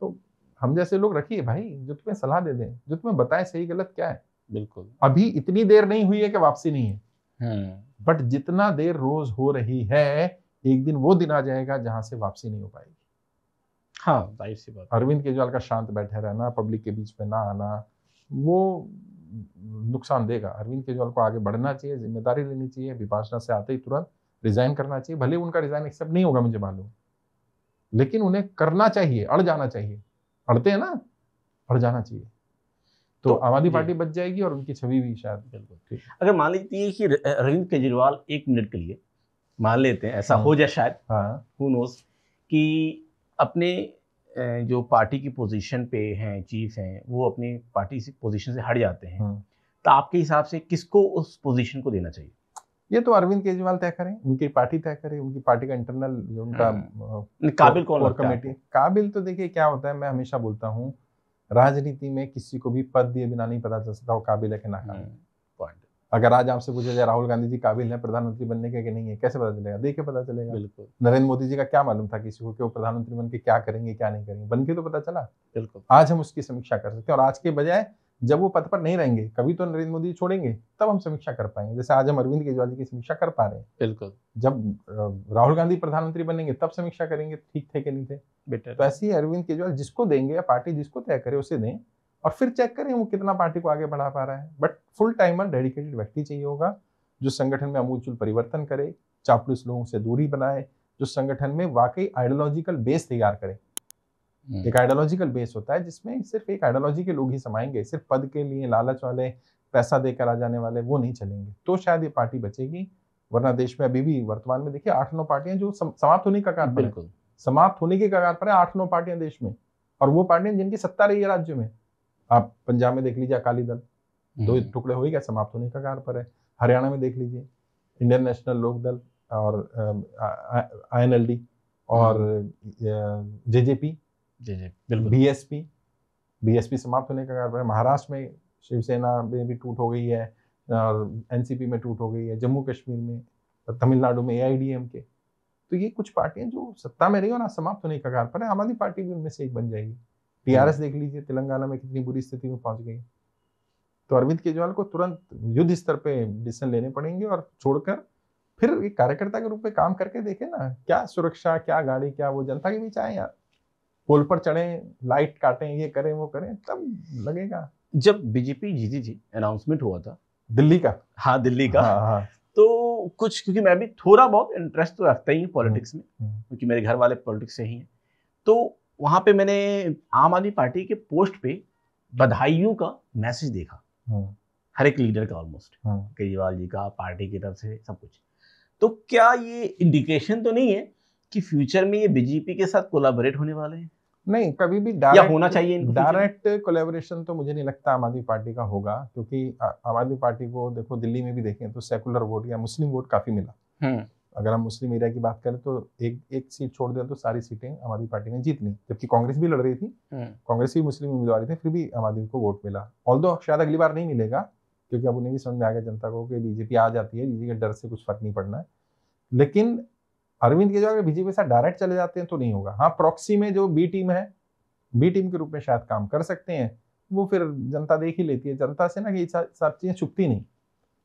तो हम जैसे लोग रखिए भाई, जो तुम्हें सलाह दे दें, जो तुम्हें बताएं सही गलत क्या है। बिल्कुल। अभी इतनी देर नहीं हुई है कि वापसी नहीं है, बट जितना देर रोज हो रही है, एक दिन वो दिन आ जाएगा जहां से वापसी नहीं हो पाएगी। हाँ, जाहिर सी बात। अरविंद केजरीवाल का शांत बैठे रहना, पब्लिक के बीच में ना आना, वो नुकसान देगा। अरविंद केजरीवाल को आगे बढ़ना चाहिए, जिम्मेदारी लेनी चाहिए, विपाशना से आते ही तुरंत रिजाइन करना चाहिए। भले उनका रिजाइन एक्सेप्ट नहीं होगा मुझे मालूम, लेकिन उन्हें करना चाहिए, अड़ जाना चाहिए। अड़ते हैं ना, बढ़ जाना चाहिए, तो आम आदमी पार्टी बच जाएगी और उनकी छवि भी शायद। बिल्कुल। अगर मान लीजिए कि अरविंद केजरीवाल 1 मिनट के लिए मान लेते हैं, ऐसा हो जाए शायद, हू नोस, कि अपने जो पार्टी की पोजीशन पे हैं, चीफ हैं, वो अपनी पार्टी से पोजीशन से हट जाते हैं, तो आपके हिसाब से किसको उस पोजीशन को देना चाहिए? ये तो अरविंद केजरीवाल तय करें, उनकी पार्टी तय करे, उनकी पार्टी का इंटरनल जो उनका काबिल कौन लगता है? काबिल तो देखिए क्या होता है, मैं हमेशा बोलता हूँ राजनीति में किसी को भी पद दिए बिना नहीं पता चल सकता वो काबिल है कि नाकाबिल। अगर आज आपसे पूछा जाए राहुल गांधी जी काबिल हैं प्रधानमंत्री बनने के कि नहीं है, कैसे पता चलेगा? देख के पता चलेगा। बिल्कुल। नरेंद्र मोदी जी का क्या मालूम था किसी को कि वो प्रधानमंत्री बन के क्या करेंगे क्या नहीं करेंगे, बन के तो पता चला। बिल्कुल। आज हम उसकी समीक्षा कर सकते हैं, और आज के बजाय जब वो पद पर नहीं रहेंगे, कभी तो नरेंद्र मोदी छोड़ेंगे, तब हम समीक्षा कर पाएंगे। जैसे आज हम अरविंद केजरीवाल जी की समीक्षा कर पा रहे हैं। बिल्कुल। जब राहुल गांधी प्रधानमंत्री बनेंगे तब समीक्षा करेंगे ठीक थे कि नहीं थे। बेटर। तो ऐसे ही अरविंद केजरीवाल जिसको देंगे या पार्टी जिसको तय करे उसे दें, और फिर चेक करें वो कितना पार्टी को आगे बढ़ा पा रहा है। बट फुल टाइमर डेडिकेटेड व्यक्ति चाहिए होगा जो संगठन में आमूलचूल परिवर्तन करे, चापलूस लोगों से दूरी बनाए, जो संगठन में वाकई आइडियोलॉजिकल बेस तैयार करे। एक आइडियोलॉजिकल बेस होता है जिसमें सिर्फ एक आइडियोलॉजी के लोग ही समाएंगे, सिर्फ पद के लिए लालच वाले, पैसा देकर आ जाने वाले वो नहीं चलेंगे, तो शायद ये पार्टी बचेगी। वरना देश में अभी भी वर्तमान में देखिए 8-9 पार्टियां जो समाप्त होने के कगार पर है, समाप्त होने के कगार पर है 8-9 पार्टियां देश में, और वो पार्टियां जिनकी सत्ता रही है राज्य में। आप पंजाब में देख लीजिए अकाली दल 2 टुकड़े हो ही गया, समाप्त होने के कगार पर है। हरियाणा में देख लीजिए इंडियन नेशनल लोक दल और INLD और जेजेपी, बीएसपी समाप्त होने का कारण है। महाराष्ट्र में शिवसेना में भी टूट हो गई है और एनसीपी में टूट हो गई है, जम्मू कश्मीर में, तमिलनाडु में AIDM के। तो ये कुछ पार्टियां जो सत्ता में रही और समाप्त होने का कारण पर है। आम आदमी पार्टी भी उनमें से एक बन जाएगी। TRS देख लीजिए तेलंगाना में कितनी बुरी स्थिति में पहुंच गई। तो अरविंद केजरीवाल को तुरंत युद्ध स्तर पे डिसीजन लेने पड़ेंगे और छोड़कर फिर एक कार्यकर्ता के रूप में काम करके देखे ना, क्या सुरक्षा, क्या गाड़ी, क्या वो जनता के बीच आए यार, पोल पर चढ़े, लाइट काटें, ये करें वो करें, तब लगेगा। जब बीजेपी जीती थी, अनाउंसमेंट हुआ था दिल्ली का, हाँ दिल्ली का, हाँ। तो कुछ, क्योंकि मैं भी थोड़ा बहुत इंटरेस्ट तो रखता ही हूँ पॉलिटिक्स में, क्योंकि मेरे घर वाले पॉलिटिक्स से ही हैं, तो वहाँ पे मैंने आम आदमी पार्टी के पोस्ट पे बधाइयों का मैसेज देखा, हर एक लीडर का ऑलमोस्ट, केजरीवाल जी का, पार्टी की तरफ से, सब कुछ। तो क्या ये इंडिकेशन तो नहीं है कि फ्यूचर में ये बीजेपी के साथ कोलैबोरेट होने वाले हैं? नहीं, कभी भी डायरेक्ट होना चाहिए, डायरेक्ट कोलैबोरेशन तो मुझे नहीं लगता आम आदमी पार्टी का होगा, क्योंकि आम आदमी पार्टी को देखो दिल्ली में भी देखें तो सेकुलर वोट या मुस्लिम वोट काफी मिला। अगर हम मुस्लिम एरिया की बात करें तो एक सीट छोड़ दें तो सारी सीटें आम आदमी पार्टी ने जीत ली, जबकि कांग्रेस भी लड़ रही थी, कांग्रेस भी मुस्लिम उम्मीदवार थे, फिर भी आम आदमी को वोट मिला। ऑल्दो शायद अगली बार नहीं मिलेगा, क्योंकि अब उन्हें भी समझ में आ गया जनता को कि बीजेपी आ जाती है, बीजेपी के डर से कुछ फर्क नहीं पड़ना है। लेकिन अरविंद केजरीवाल बीजेपी से डायरेक्ट चले जाते हैं तो नहीं होगा। हाँ, प्रॉक्सी में जो बी टीम है, बी टीम के रूप में शायद काम कर सकते हैं, वो फिर जनता देख ही लेती है। जनता से ना कि सब चीजें छुपती नहीं।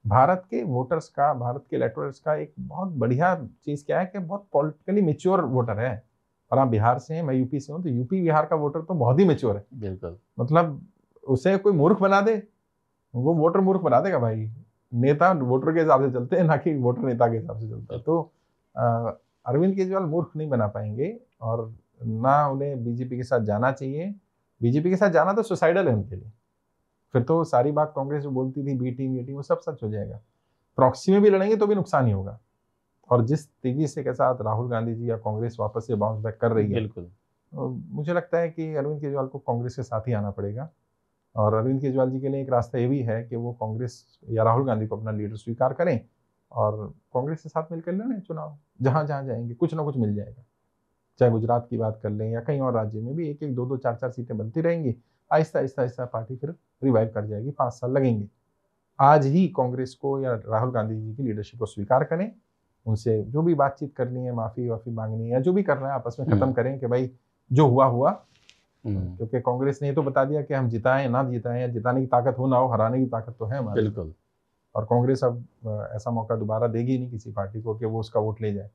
भारत के वोटर्स का, भारत के इलेक्टोरल्स का एक बहुत बढ़िया चीज क्या है कि बहुत पॉलिटिकली मेच्योर वोटर है। और आप बिहार से हैं, मैं यूपी से हूँ, तो यूपी बिहार का वोटर तो बहुत ही मेच्योर है। बिल्कुल, मतलब उसे कोई मूर्ख बना दे, वो वोटर मूर्ख बना देगा भाई। नेता वोटर के हिसाब से चलते हैं, ना कि वोटर नेता के हिसाब से चलता है। तो अरविंद केजरीवाल मूर्ख नहीं बना पाएंगे, और ना उन्हें बीजेपी के साथ जाना चाहिए। बीजेपी के साथ जाना तो सुसाइडल है उनके लिए। फिर तो सारी बात कांग्रेस जो बोलती थी बी टीम ये टीम, वो सब सच हो जाएगा। प्रॉक्सी में भी लड़ेंगे तो भी नुकसान ही होगा। और जिस तेजी से के साथ राहुल गांधी जी या कांग्रेस वापस से बाउंस बैक कर रही है, बिल्कुल मुझे लगता है कि अरविंद केजरीवाल को कांग्रेस के साथ ही आना पड़ेगा। और अरविंद केजरीवाल जी के लिए एक रास्ता ये भी है कि वो कांग्रेस या राहुल गांधी को अपना लीडर स्वीकार करें और कांग्रेस के साथ मिलकर लड़ें चुनाव। जहां जहां जाएंगे कुछ ना कुछ मिल जाएगा। चाहे गुजरात की बात कर लें या कहीं और राज्य में भी 1-1, 2-2, 4-4 सीटें बनती रहेंगी। आहिस्ता आहिस्ता पार्टी फिर रिवाइव कर जाएगी। 5 साल लगेंगे। आज ही कांग्रेस को या राहुल गांधी जी की लीडरशिप को स्वीकार करें, उनसे जो भी बातचीत करनी है, माफी वाफी मांगनी है, या जो भी करना है आपस में खत्म करें कि भाई जो हुआ हुआ। क्योंकि कांग्रेस ने तो बता दिया कि हम जिताएं ना जिताएं, या जिताने की ताकत हो ना हो, हराने की ताकत तो है हमारी। बिल्कुल। और कांग्रेस अब ऐसा मौका दोबारा देगी नहीं किसी पार्टी को कि वो उसका वोट ले जाए।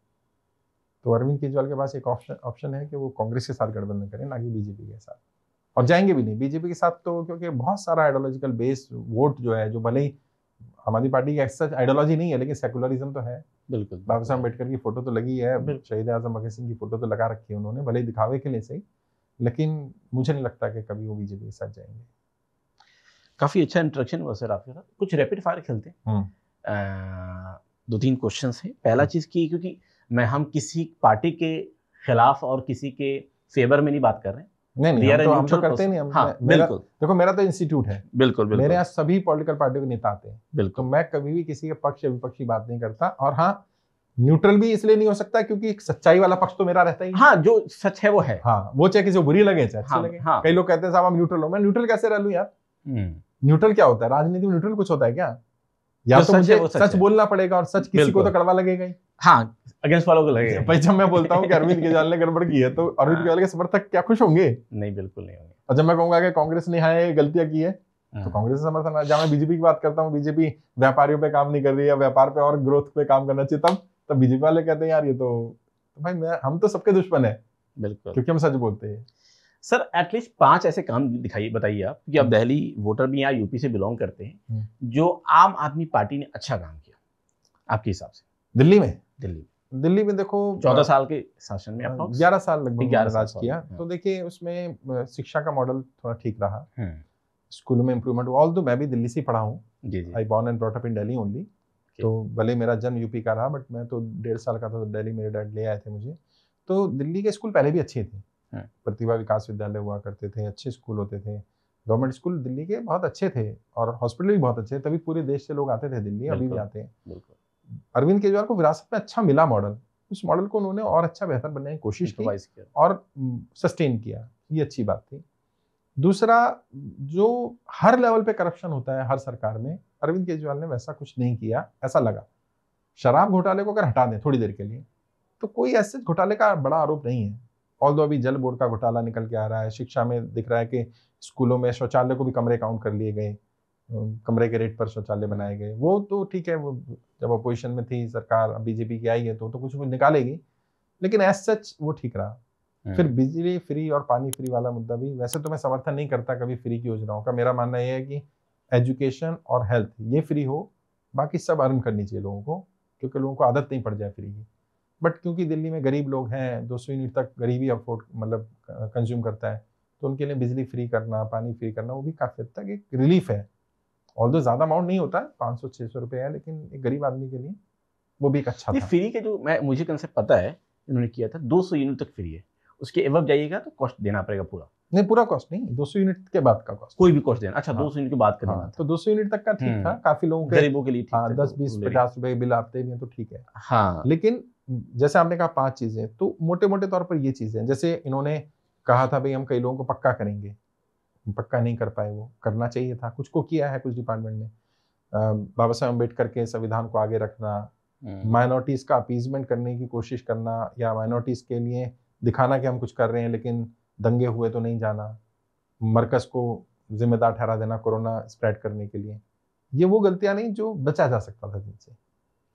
तो अरविंद केजरीवाल के पास एक ऑप्शन है कि वो कांग्रेस के साथ गठबंधन करें, ना कि बीजेपी के साथ। और जाएंगे भी नहीं बीजेपी के साथ, तो क्योंकि बहुत सारा आइडियोलॉजिकल बेस वोट जो है, जो भले ही आम आदमी पार्टी की एक्सच आइडियोलॉजी नहीं है, लेकिन सेकुलरिज्म तो है। बिल्कुल, बाबा साहब अम्बेडकर की फोटो तो लगी है, शहीद आजम भगत सिंह की फोटो तो लगा रखी है उन्होंने, भले ही दिखावे के लिए सही, लेकिन मुझे नहीं लगता कि कभी वो बीजेपी के साथ जाएंगे। काफ़ी अच्छा इंटरेक्शन हुआ सर आपके साथ। कुछ रैपिड फायर खेलते हैं। 2-3 क्वेश्चंस हैं। पहला चीज़ कि क्योंकि हम किसी पार्टी के खिलाफ और किसी के फेवर में नहीं बात कर रहे हैं। नहीं, हम तो करते नहीं। बिल्कुल। देखो मेरा तो इंस्टीट्यूट है। बिल्कुल। मेरे यहाँ सभी पॉलिटिकल पार्टियों के नेता आते हैं। बिल्कुल। तो मैं कभी भी किसी के पक्ष या विपक्ष की बात नहीं करता। और हाँ, न्यूट्रल भी इसलिए नहीं हो सकता क्योंकि एक सच्चाई वाला पक्ष तो मेरा रहता ही है। हाँ, जो सच है वो है। हाँ, वो चाहे किसी को बुरी लगे चाहे अच्छी लगे। कई लोग कहते हैं साहब हम न्यूट्रल हो। मैं न्यूट्रल कैसे रह लूं यार? न्यूट्रल क्या होता है? राजनीति में न्यूट्रल कुछ होता है क्या? या तो मुझे सच बोलना पड़ेगा और सच किसी को तो कड़वा लगेगा ही। हाँ, अगेंस्ट वालों को लगेगा। भाई जब मैं बोलता हूँ कि अरविंद केजरीवाल ने गड़बड़ की है तो अरविंद केजरीवाल के समर्थक क्या खुश होंगे? नहीं, बिल्कुल नहीं होंगे। और जब मैं कहूंगा कि कांग्रेस ने यहाँ गलतियां की है तो कांग्रेस का समर्थन है। जब मैं बीजेपी की बात करता हूँ, बीजेपी व्यापारियों पे काम नहीं कर रही है, व्यापार पे और ग्रोथ पे काम करना चाहिए, तब बीजेपी वाले कहते हैं यार ये तो भाई हम तो सबके दुश्मन है। बिल्कुल, क्योंकि हम सच बोलते हैं। सर एटलीस्ट 5 ऐसे काम दिखाइए, बताइए आप, क्योंकि आप दिल्ली वोटर भी यहाँ यूपी से बिलोंग करते हैं, जो आम आदमी पार्टी ने अच्छा काम किया आपके हिसाब से दिल्ली में। दिल्ली में देखो 14 साल के शासन में 11 साल लगभग 11 राज किया। तो देखिए उसमें शिक्षा का मॉडल थोड़ा ठीक रहा, स्कूलों में इम्प्रूवमेंट। ऑल तो मैं भी दिल्ली से पढ़ा हूँ, I born and brought up in Delhi only. तो भले मेरा जन्म यूपी का रहा, बट मैं तो 1.5 साल का था तो दिल्ली मेरे डैड ले आए थे मुझे। तो दिल्ली के स्कूल पहले भी अच्छे थे, प्रतिभा विकास विद्यालय हुआ करते थे, अच्छे स्कूल होते थे, गवर्नमेंट स्कूल दिल्ली के बहुत अच्छे थे और हॉस्पिटल भी बहुत अच्छे थे। तभी पूरे देश से लोग आते थे दिल्ली, अभी भी आते हैं। अरविंद केजरीवाल को विरासत में अच्छा मिला मॉडल, उस मॉडल को उन्होंने और अच्छा बेहतर बनने की कोशिश की और सस्टेन किया, ये अच्छी बात थी। दूसरा, जो हर लेवल पे करप्शन होता है हर सरकार में, अरविंद केजरीवाल ने वैसा कुछ नहीं किया ऐसा लगा। शराब घोटाले को अगर हटा दें थोड़ी देर के लिए तो कोई ऐसे घोटाले का बड़ा आरोप नहीं है। ऑल्दो अभी जल बोर्ड का घोटाला निकल के आ रहा है, शिक्षा में दिख रहा है कि स्कूलों में शौचालय को भी कमरे काउंट कर लिए गए, कमरे के रेट पर शौचालय बनाए गए। वो तो ठीक है, वो जब अपोजिशन में थी सरकार, बीजेपी की आई है तो कुछ निकालेगी, लेकिन एज सच वो ठीक रहा। फिर बिजली फ्री और पानी फ्री वाला मुद्दा भी, वैसे तो मैं समर्थन नहीं करता कभी फ्री की योजनाओं का। मेरा मानना यह है कि एजुकेशन और हेल्थ ये फ्री हो, बाकी सब अर्न करनी चाहिए लोगों को, क्योंकि लोगों को आदत नहीं पड़ जाए फ्री की। बट क्योंकि दिल्ली में गरीब लोग हैं, 200 यूनिट तक गरीबी अफोर्ड मतलब कंज्यूम करता है, तो उनके लिए बिजली फ्री करना, पानी फ्री करना, वो भी काफी हद तक एक रिलीफ है। ऑल्दो ज्यादा अमाउंट नहीं होता है, 500-600 रुपए है, लेकिन एक गरीब आदमी के लिए वो भी एक अच्छा था। फ्री के जो मुझे कंसेप्ट पता है इन्होंने किया था, 200 यूनिट तक फ्री है, उसके एवब जाइएगा तो कॉस्ट देना पड़ेगा पूरा। नहीं, पूरा कॉस्ट नहीं, 200 यूनिट के बाद का कॉस्ट, कोई भी कॉस्ट देना। अच्छा, 200 यूनिट के बाद का देना था। तो 200 यूनिट तक का ठीक था, काफी लोगों के, गरीबों के लिए ठीक था। 10, 20, 50 रुपए बिल आते भी हैं तो ठीक है। हाँ, लेकिन जैसे आपने कहा 5 चीजें, तो मोटे मोटे तौर पर ये चीजें, जैसे इन्होंने कहा था भाई हम कई लोगों को पक्का करेंगे, पक्का नहीं कर पाए, वो करना चाहिए था, कुछ को किया है कुछ डिपार्टमेंट में। बाबा साहब अम्बेडकर के संविधान को आगे रखना, माइनॉरिटीज का अपीजमेंट करने की कोशिश करना, या माइनॉरिटीज के लिए दिखाना कि हम कुछ कर रहे हैं लेकिन दंगे हुए तो नहीं जाना, मरकज को जिम्मेदार ठहरा देना कोरोना स्प्रेड करने के लिए, ये वो गलतियां नहीं जो बचा जा सकता था जिनसे।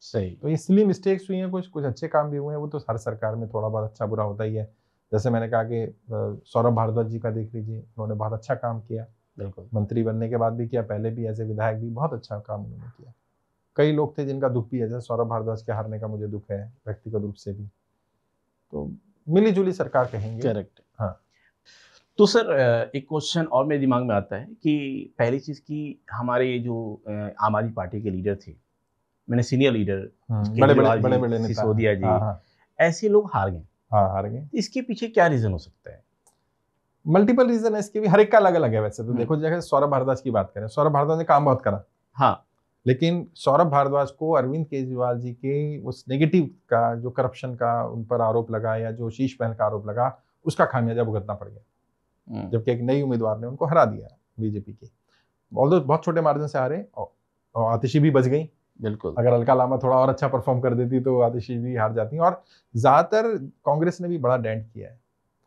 सही। तो इसलिए मिस्टेक्स हुई हैं, कुछ अच्छे काम भी हुए हैं, वो तो हर सरकार में थोड़ा बहुत अच्छा बुरा होता ही है। जैसे मैंने कहा कि सौरभ भारद्वाज जी का देख लीजिए, उन्होंने बहुत अच्छा काम किया, बिल्कुल मंत्री बनने के बाद भी किया, पहले भी एज ए विधायक भी बहुत अच्छा काम उन्होंने किया। कई लोग थे जिनका दुख भी है, जैसे सौरभ भारद्वाज के हारने का मुझे दुख है व्यक्तिगत रूप से भी। तो मिली जुली सरकार कहेंगे। करेक्ट। हाँ, तो सर एक क्वेश्चन और मेरे दिमाग में आता है कि पहली चीज़ की हमारे जो आम आदमी पार्टी के लीडर थे, मैंने सीनियर लीडर बड़े सिसोदिया जी, ऐसे लोग हार गए। हार गए। इसके पीछे क्या रीजन हो सकता है? मल्टीपल रीजन है इसके भी, हर एक का अलग अलग है। वैसे तो देखो, जैसे सौरभ भारद्वाज की बात करें, सौरभ भारद्वाज ने काम बहुत करा, हाँ, लेकिन सौरभ भारद्वाज को अरविंद केजरीवाल जी के उस नेगेटिव का, जो करप्शन का उन पर आरोप लगा या जो शीश महल का आरोप लगा, उसका खामियाजा भुगतना पड़ गया, जबकि एक नई उम्मीदवार ने उनको हरा दिया बीजेपी की। ऑल्दो बहुत छोटे मार्जिन से हारे, और आतिशी भी बच गई। बिल्कुल, अगर अलका लामा थोड़ा और अच्छा परफॉर्म कर देती तो आतिशी भी हार जाती। और ज्यादातर कांग्रेस ने भी बड़ा डेंट किया है।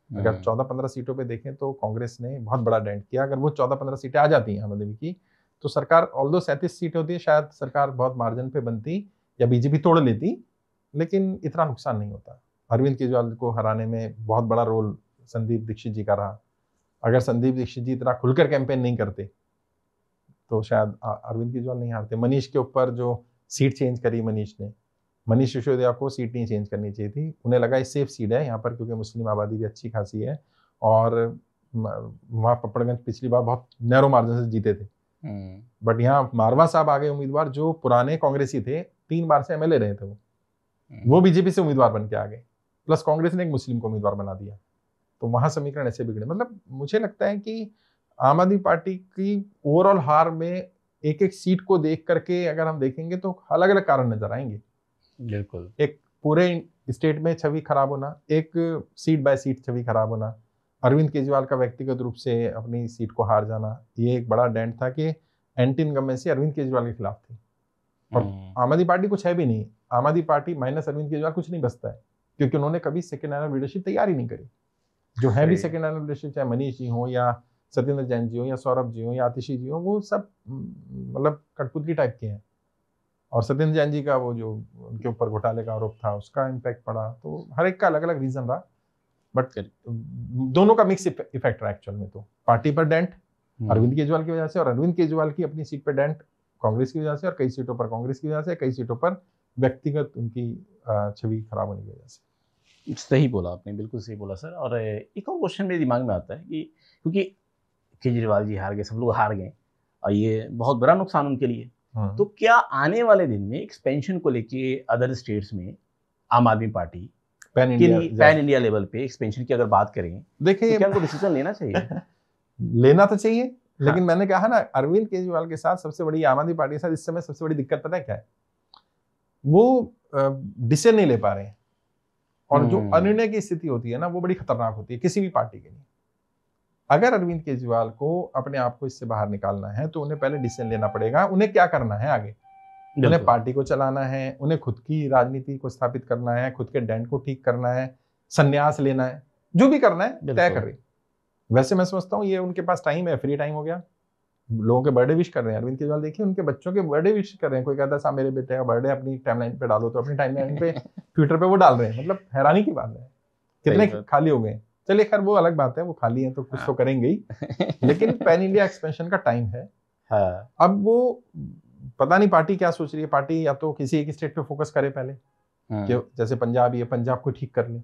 अगर 14-15 सीटों पे देखें तो कांग्रेस ने बहुत बड़ा डेंट किया। अगर वो 14-15 सीटें आ जाती हैं आम आदमी की, तो सरकार, ऑल्दो 37 सीट होती है, शायद सरकार बहुत मार्जिन पे बनती या बीजेपी तोड़ लेती, लेकिन इतना नुकसान नहीं होता। अरविंद केजरीवाल को हराने में बहुत बड़ा रोल संदीप दीक्षित जी का रहा। अगर संदीप दीक्षित जी इतना खुलकर कैंपेन नहीं करते तो शायद अरविंद केजरीवाल नहीं हारते। मनीष के ऊपर जो सीट चेंज करी मनीष सिसोदिया को सीट नहीं चेंज करनी चाहिए थी। उन्हें लगा ये सेफ सीट है यहाँ पर, क्योंकि मुस्लिम आबादी भी अच्छी खासी है और वहाँ पपड़गंज पिछली बार बहुत नैरो मार्जिन से जीते थे। बट यहाँ मारवा साहब आ गए उम्मीदवार, जो पुराने कांग्रेसी थे, 3 बार से एमएलए रहे थे वो बीजेपी से उम्मीदवार बन के आ गए, प्लस कांग्रेस ने एक मुस्लिम को उम्मीदवार बना दिया। तो वहां समीकरण ऐसे बिगड़े। मतलब मुझे लगता है कि आम आदमी पार्टी की ओवरऑल हार में एक एक सीट को देख करके अगर हम देखेंगे तो अलग अलग कारण नजर आएंगे। बिल्कुल। एक पूरे स्टेट में छवि खराब होना, एक सीट बाय सीट छवि खराब होना, अरविंद केजरीवाल का व्यक्तिगत रूप से अपनी सीट को हार जाना, ये एक बड़ा डेंट था कि एंटी इनकम्बेंसी अरविंद केजरीवाल के खिलाफ थी। और आम आदमी पार्टी कुछ है भी नहीं, आम आदमी पार्टी माइनस अरविंद केजरीवाल कुछ नहीं बचता है, क्योंकि उन्होंने कभी सेकेंड लाइन ऑफ लीडरशिप तैयार ही नहीं करी। जो है भी सेकेंड लाइन ऑफ लीडरशिप, चाहे मनीष जी हो या सत्येंद्र जैन जी हो या सौरभ जी हो या आतिशी जी हो, वो सब मतलब कठपुतली टाइप के हैं। और सत्येंद्र जैन जी का वो जो उनके ऊपर घोटाले का आरोप था उसका इम्पैक्ट पड़ा। तो हर एक का अलग अलग रीजन रहा, बट दोनों का मिक्स इफेक्ट रहा एक्चुअल में। तो पार्टी पर डेंट अरविंद केजरीवाल की वजह से, और अरविंद केजरीवाल की अपनी सीट पर डेंट कांग्रेस की वजह से, और कई सीटों पर कांग्रेस की वजह से, कई सीटों पर व्यक्तिगत उनकी छवि खराब होने की वजह से। सही बोला आपने, बिल्कुल सही बोला सर। और एक और क्वेश्चन मेरे दिमाग में आता है कि क्योंकि केजरीवाल जी हार गए, सब लोग हार गए, और ये बहुत बड़ा नुकसान उनके लिए, तो क्या आने वाले दिन में एक्सपेंशन को लेके अदर स्टेट्स में आम Aadmi party pan India level पे एक्सपेंशन की अगर बात करें, देखिए तो क्या उनको डिसीजन लेना चाहिए? लेना तो चाहिए, लेकिन मैंने कहा ना, अरविंद केजरीवाल के साथ सबसे बड़ी, आम आदमी पार्टी के साथ इस समय सबसे बड़ी दिक्कत पता है क्या है? वो डिसीजन नहीं ले पा रहे हैं, और जो अनिर्णय की स्थिति होती है ना, वो बड़ी खतरनाक होती है किसी भी पार्टी के लिए। अगर अरविंद केजरीवाल को अपने आप को इससे बाहर निकालना है तो उन्हें पहले डिसीजन लेना पड़ेगा, उन्हें क्या करना है आगे। उन्हें पार्टी को चलाना है, उन्हें खुद की राजनीति को स्थापित करना है, खुद के डेंट को ठीक करना है, संन्यास लेना है, जो भी करना है तय करें। वैसे मैं समझता हूँ ये उनके पास टाइम है, फ्री टाइम हो गया, लोगों के बर्थडे विश कर रहे हैं। अरविंद केजरीवाल देखिए उनके बच्चों के बर्थडे विश कर रहे हैं। कोई कहता है साहब मेरे बेटे का बर्थडे अपनी टाइमलाइन पे डालो, तो अपनी टाइमलाइन पे ट्विटर पे वो डाल रहे हैं। मतलब हैरानी की बात है, कितने खाली हो गए। चलिए खैर वो अलग बात है, वो खाली है तो कुछ तो करेंगे ही, लेकिन पैन इंडिया एक्सपेंशन का टाइम है। अब वो पता नहीं पार्टी क्या सोच रही है। पार्टी या तो किसी एक स्टेट पे फोकस करे पहले, कि जैसे पंजाब, ये पंजाब को ठीक कर ले,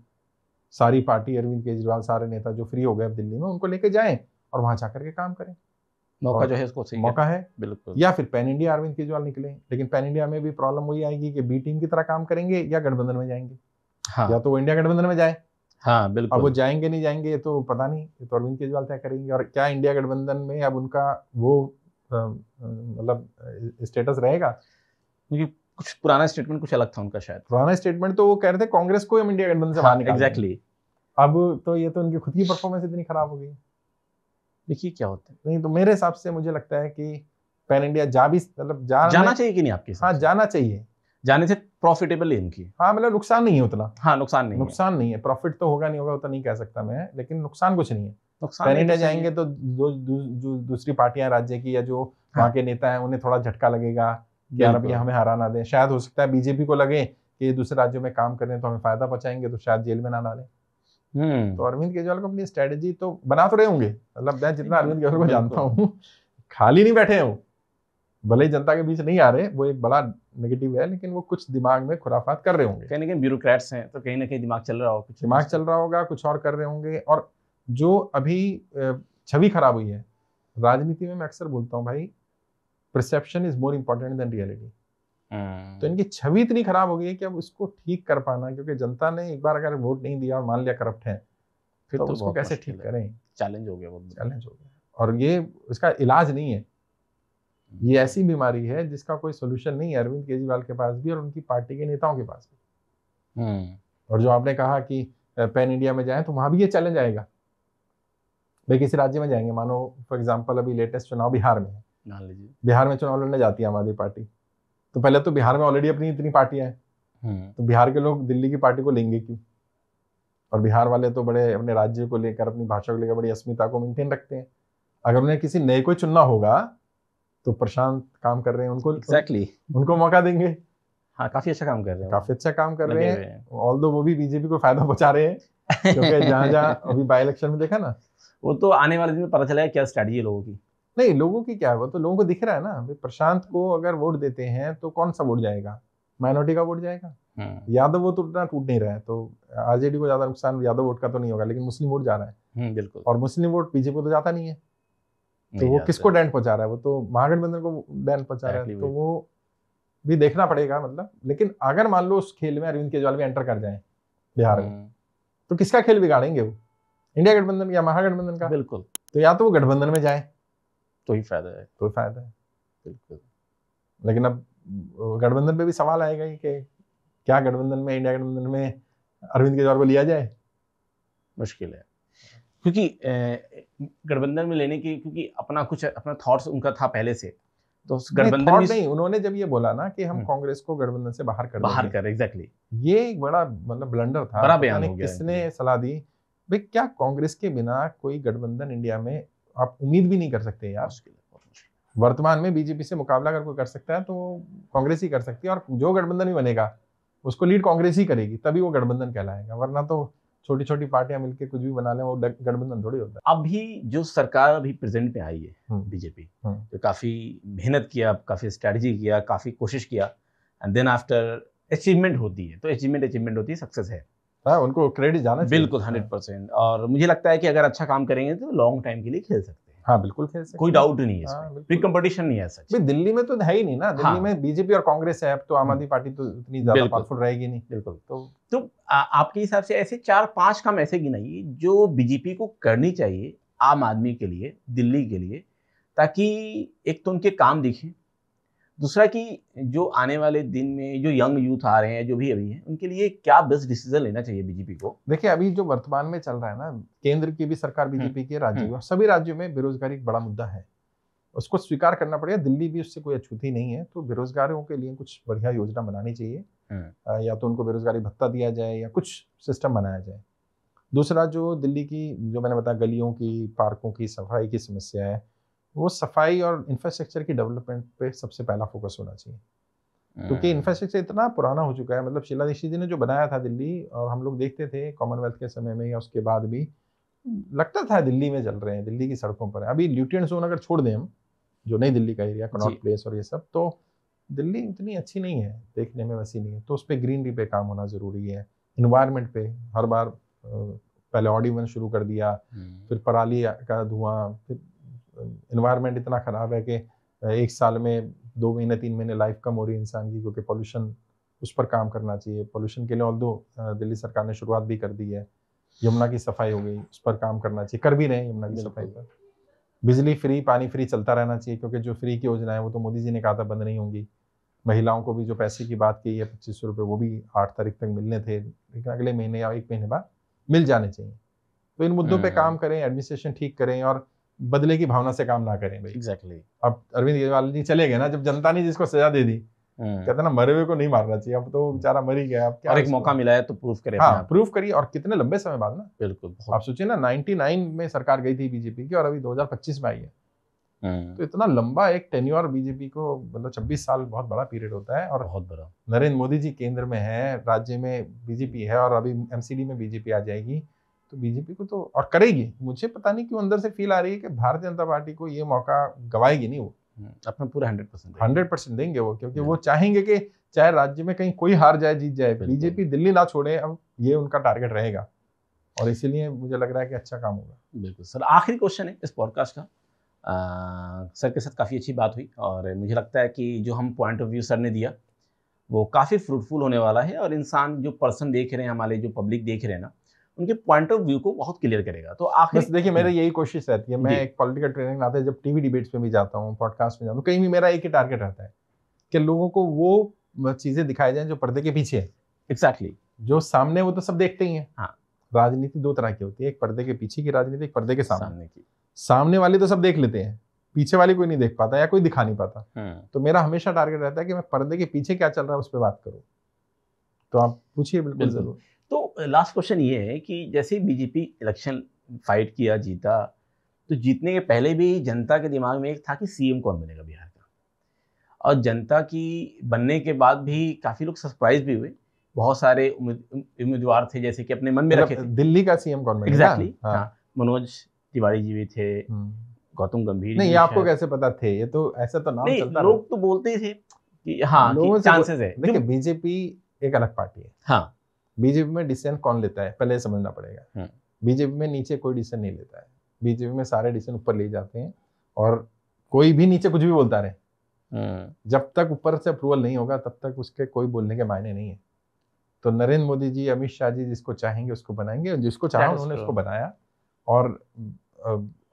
सारी पार्टी अरविंद केजरीवाल सारे नेता जो फ्री हो गए अब दिल्ली में, उनको लेके जाएं और वहां जाकर के काम करें। मौका जो है इसको सही मौका है बिल्कुल। या फिर पैन इंडिया अरविंद केजरीवाल निकले, लेकिन पैन इंडिया में भी प्रॉब्लम वही आएगी कि बी टीम की तरह काम करेंगे या गठबंधन में जाएंगे। या तो वो इंडिया गठबंधन में जाए, बिल्कुल। अब वो जाएंगे नहीं जाएंगे ये तो पता नहीं, ये तो अरविंद केजरीवाल तय करेंगे। और क्या इंडिया गठबंधन में अब उनका वो मतलब स्टेटस रहेगा? क्योंकि कुछ पुराना स्टेटमेंट कुछ अलग था उनका, शायद पुराना स्टेटमेंट तो वो कह रहे थे कांग्रेस को हम इंडिया गठबंधन से बाहर निकालेंगे। एग्जैक्टली। अब तो ये तो उनकी खुद की परफॉर्मेंस इतनी खराब हो गई। देखिए क्या होता है। नहीं तो मेरे हिसाब से मुझे लगता है कि पैन इंडिया मतलब जाना चाहिए कि नहीं आपके हिसाब से? हाँ जाना चाहिए, जाने से प्रॉफिटेबल है इनकी। हाँ मतलब नुकसान नहीं है उतना। हाँ नुकसान नहीं है। प्रॉफिट तो होगा नहीं होगा उतना नहीं कह सकता मैं, लेकिन नुकसान कुछ नहीं है। पैन इंडिया जाएंगे तो जो दूसरी पार्टियां राज्य की या जो वहाँ के नेता हैं उन्हें थोड़ा झटका लगेगा कि यार अभी हमें हरा ना दें। शायद हो सकता है बीजेपी को लगे कि दूसरे राज्यों में काम करें तो हमें फायदा पहुंचाएंगे, तो शायद जेल में ना डालें। तो अरविंद केजरीवाल को अपनी स्ट्रेटेजी तो बना तो रहे होंगे, मतलब मैं जितना अरविंद केजरीवाल को जानता हूँ खाली नहीं बैठे हो, भले ही जनता के बीच नहीं आ रहे, वो एक बड़ा नेगेटिव है, लेकिन वो कुछ दिमाग में खुराफात कर रहे होंगे। कहीं ना कहीं ब्यूरोक्रेट्स हैं तो कहीं ना कहीं दिमाग चल रहा होगा, कुछ दिमाग चल रहा होगा, कुछ और कर रहे होंगे। और जो अभी छवि खराब हुई है राजनीति में, मैं अक्सर बोलता हूँ भाई perception is more important then reality. तो इनकी छवि इतनी खराब हो गई है कि अब इसको ठीक कर पाना, क्योंकि जनता ने एक बार अगर वोट नहीं दिया और मान लिया करप्ट है, फिर तो उसको कैसे ठीक करें? चैलेंज हो गया, वो चैलेंज हो गया। और ये इसका इलाज नहीं है, ये ऐसी बीमारी है जिसका कोई सोल्यूशन नहीं है अरविंद केजरीवाल के पास भी और उनकी पार्टी के नेताओं के पास भी। और जो आपने कहा कि पैन इंडिया में जाए तो वहां भी ये चैलेंज आएगा। भाई किसी राज्य में जाएंगे, मानो फॉर एग्जाम्पल अभी लेटेस्ट चुनाव बिहार में है, बिहार में चुनाव लड़ने जाती है आम आदमी पार्टी, तो पहले तो बिहार में ऑलरेडी अपनी इतनी पार्टियां हैं, तो बिहार के लोग दिल्ली की पार्टी को लेंगे क्यों? और बिहार वाले तो बड़े अपने राज्य को लेकर, अपनी भाषा को लेकर बड़ी अस्मिता को मेंटेन रखते हैं। अगर उन्हें किसी नए को चुनना होगा तो प्रशांत काम कर रहे हैं, उनको उनको मौका देंगे। हाँ काफी अच्छा काम कर रहे हैं, काफी अच्छा काम कर रहे हैं। ऑल्दो वो भी बीजेपी को फायदा पहुंचा रहे हैं, क्योंकि जहाँ अभी बाई इलेक्शन में देखा ना, वो तो आने वाले दिन में पता चलेगा क्या स्ट्रेटजी है लोगों की। नहीं लोगों की क्या है, वो तो लोगों को दिख रहा है ना। प्रशांत को अगर वोट देते हैं तो कौन सा वोट जाएगा? माइनॉरिटी का वोट जाएगा। यादव वोट उतना टूट नहीं रहा है, तो आरजेडी को ज्यादा नुकसान यादव वोट का तो नहीं होगा, लेकिन मुस्लिम वोट जा रहा है। बिल्कुल। और मुस्लिम वोट बीजेपी को तो जाता नहीं है, तो वो किसको डैन पहुंचा रहा है? वो तो महागठबंधन को डैन पहुंचा रहा है। तो वो भी देखना पड़ेगा, मतलब। लेकिन अगर मान लो उस खेल में अरविंद केजरीवाल भी एंटर कर जाए बिहार में, तो किसका खेल बिगाड़ेंगे वो? इंडिया गठबंधन या महागठबंधन का? बिल्कुल। तो या तो वो गठबंधन में जाए तो ही फायदा है, तो फायदा है। बिल्कुल। लेकिन अब गठबंधन पे भी सवाल आएगा ही कि क्या गठबंधन में, इंडिया गठबंधन में अरविंद केजरीवाल को लिया जाए? मुश्किल है, क्योंकि गठबंधन में लेने की, क्योंकि अपना थॉट्स उनका था पहले से, तो गठबंधन में नहीं, उन्होंने जब ये बोला ना कि हम कांग्रेस को गठबंधन से बाहर कर एग्जैक्टली, ये एक बड़ा मतलब ब्लंडर था, बड़ा बयान हो गया। किसने सलाह दी भाई? क्या कांग्रेस के बिना कोई गठबंधन इंडिया में आप उम्मीद भी नहीं कर सकते यार। वर्तमान में बीजेपी से मुकाबला अगर कोई कर सकता है तो कांग्रेस ही कर सकती है, और जो गठबंधन भी बनेगा उसको लीड कांग्रेस ही करेगी, तभी वो गठबंधन कहलाएगा। वरना तो छोटी छोटी पार्टियां मिलकर कुछ भी बना लें, वो गठबंधन थोड़ी होता है। अभी जो सरकार अभी प्रेजेंट में आई है बीजेपी, जो काफी मेहनत किया, काफी स्ट्रेटजी किया, काफी कोशिश किया, एंड देन आफ्टर अचीवमेंट होती है, तो अचीवमेंट होती है, सक्सेस है। उनको क्रेडिट जाना चाहिए, बिल्कुल 100%। और मुझे लगता है कि अगर अच्छा काम करेंगे तो लॉन्ग टाइम के लिए खेल सकते हैं। हाँ बिल्कुल खेल सकते हैं, कोई डाउट नहीं है इसमें, कोई कंपटीशन नहीं है सच। दिल्ली में तो है ही नहीं ना, दिल्ली में बीजेपी और कांग्रेस है, अब तो आम आदमी पार्टी तो इतनी ज्यादा पावरफुल रहेगी नहीं। बिल्कुल। तो आपके हिसाब से ऐसे 4-5 काम ऐसे गिनाइए जो बीजेपी को करनी चाहिए आम आदमी के लिए, दिल्ली के लिए, ताकि एक तो उनके काम दिखें, दूसरा कि जो आने वाले दिन में जो यंग यूथ आ रहे हैं, जो भी अभी हैं, उनके लिए क्या बेस्ट डिसीजन लेना चाहिए बीजेपी को? देखिए, अभी जो वर्तमान में चल रहा है ना, केंद्र की भी सरकार बीजेपी की, राज्य और सभी राज्यों में बेरोजगारी एक बड़ा मुद्दा है, उसको स्वीकार करना पड़ेगा। दिल्ली भी उससे कोई अछूती नहीं है, तो बेरोजगारों के लिए कुछ बढ़िया योजना बनानी चाहिए, या तो उनको बेरोजगारी भत्ता दिया जाए या कुछ सिस्टम बनाया जाए। दूसरा, जो दिल्ली की, जो मैंने बताया, गलियों की, पार्कों की सफाई की समस्या है, वो सफाई और इंफ्रास्ट्रक्चर की डेवलपमेंट पे सबसे पहला फोकस होना चाहिए, क्योंकि इंफ्रास्ट्रक्चर इतना पुराना हो चुका है। मतलब शीला दीक्षित जी ने जो बनाया था दिल्ली, और हम लोग देखते थे कॉमनवेल्थ के समय में या उसके बाद भी, लगता था दिल्ली में चल रहे हैं, दिल्ली की सड़कों पर है। अभी ल्यूटियन जोन अगर छोड़ दें हम, जो नई दिल्ली का एरिया, कनॉट प्लेस और ये सब, तो दिल्ली इतनी अच्छी नहीं है, देखने में वैसी नहीं है। तो उस पर ग्रीनरी पे काम होना जरूरी है। इन्वायरमेंट पे हर बार पहले ऑर्डिवन शुरू कर दिया, फिर पराली का धुआं, फिर इन्वायरमेंट इतना खराब है कि एक साल में 2 महीने 3 महीने लाइफ कम हो रही है इंसान की, क्योंकि पोल्यूशन, उस पर काम करना चाहिए। पोल्यूशन के लिए ऑल्दो दिल्ली सरकार ने शुरुआत भी कर दी है, यमुना की सफाई हो गई, उस पर काम करना चाहिए, कर भी रहे हैं यमुना की सफाई पर। बिजली फ्री, पानी फ्री चलता रहना चाहिए, क्योंकि जो फ्री की योजना है वो तो मोदी जी ने कहा था बंद नहीं होंगी। महिलाओं को भी जो पैसे की बात की है 2500 रुपये, वो भी 8 तारीख तक मिलने थे, लेकिन अगले महीने या 1 महीने बाद मिल जाने चाहिए। तो इन मुद्दों पे काम करें, एडमिनिस्ट्रेशन ठीक करें, और बदले की भावना से काम ना करें भाई। एग्जैक्टली। अब अरविंद केजरीवाल जी चले गए ना, जब जनता ने जिसको सजा दे दी, कहते ना मरे हुए को नहीं मारना चाहिए, अब तो बेचारा मर ही गया। अब क्या, और एक मौका मिला है तो प्रूफ करें। हाँ, प्रूफ करिए, और कितने लंबे समय बाद ना। बिल्कुल। आप सोचिए ना, 99 में सरकार गई थी बीजेपी की, और अभी 2025 में आई है। तो इतना लंबा एक टेन्योर बीजेपी को, मतलब 26 साल बहुत बड़ा पीरियड होता है। और बहुत बड़ा। नरेंद्र मोदी जी केंद्र में है, राज्य में बीजेपी है, और अभी एमसीडी में बीजेपी आ जाएगी, तो बीजेपी को तो और करेगी। मुझे पता नहीं क्यों अंदर से फील आ रही है कि भारतीय जनता पार्टी को ये मौका गवाएगी नहीं, वो अपना पूरा 100% देंगे वो, क्योंकि वो चाहेंगे कि चाहे राज्य में कहीं कोई हार जाए, जीत जाए, बीजेपी दिल्ली ना छोड़े। अब ये उनका टारगेट रहेगा, और इसीलिए मुझे लग रहा है कि अच्छा काम होगा। बिल्कुल सर, आखिरी क्वेश्चन है इस पॉडकास्ट का। सर के साथ काफ़ी अच्छी बात हुई, और मुझे लगता है कि जो हम पॉइंट ऑफ व्यू सर ने दिया वो काफ़ी फ्रूटफुल होने वाला है, और इंसान, जो पर्सन देख रहे हैं, हमारे जो पब्लिक देख रहे हैं ना, उनके पॉइंट ऑफ व्यू को बहुत क्लियर करेगा। तो आखिर देखिए, मेरी यही कोशिश रहती है, मैं एक पॉलिटिकल ट्रेनिंग आते हैं, जब टीवी डिबेट्स में भी जाता हूँ, पॉडकास्ट में जाता हूँ, कहीं भी मेरा एक ही टारगेट रहता है कि लोगों को वो चीजें दिखाई जाए जो पर्दे के पीछे है। एग्जैक्टली। जो सामने वो तो सब देखते ही हैं। हाँ। राजनीति 2 तरह की होती है, एक पर्दे के पीछे की राजनीति, एक पर्दे के सामने की। सामने सामने वाली तो सब देख लेते हैं, पीछे वाली कोई नहीं देख पाता या कोई दिखा नहीं पाता। तो मेरा हमेशा टारगेट रहता है कि मैं पर्दे के पीछे क्या चल रहा है उस पर बात करूं। तो आप पूछिए। बिल्कुल जरूर। तो लास्ट क्वेश्चन ये है कि जैसे बीजेपी इलेक्शन फाइट किया, जीता, तो जीतने के पहले भी जनता के दिमाग में एक था कि सीएम कौन बनेगा बिहार का, और जनता की बनने के बाद भी काफी लोग सरप्राइज भी हुए। बहुत सारे उम्मीदवार थे जैसे कि अपने मन में रखे थे। दिल्ली का सीएम कौन बनेगा? एग्जैक्टली। हाँ, मनोज तिवारी जी भी थे, गौतम गंभीर। नहीं, ये आपको कैसे पता थे? ये तो ऐसा तो नाम चलता, लोग तो बोलते थे कि हाँ, चांसेस है। देखिए, बीजेपी एक अलग पार्टी है। हाँ, बीजेपी में डिसीजन कौन लेता है पहले समझना पड़ेगा। बीजेपी में नीचे कोई डिसीजन नहीं लेता है, बीजेपी में सारे डिसीजन ऊपर ले जाते हैं और कोई भी नीचे कुछ भी बोलता रहे, जब तक ऊपर से अप्रूवल नहीं होगा तब तक उसके कोई बोलने के मायने नहीं है। तो नरेंद्र मोदी जी, अमित शाह जी जिसको चाहेंगे उसको बनाएंगे, और जिसको चाहा उन्होंने उसको बनाया। और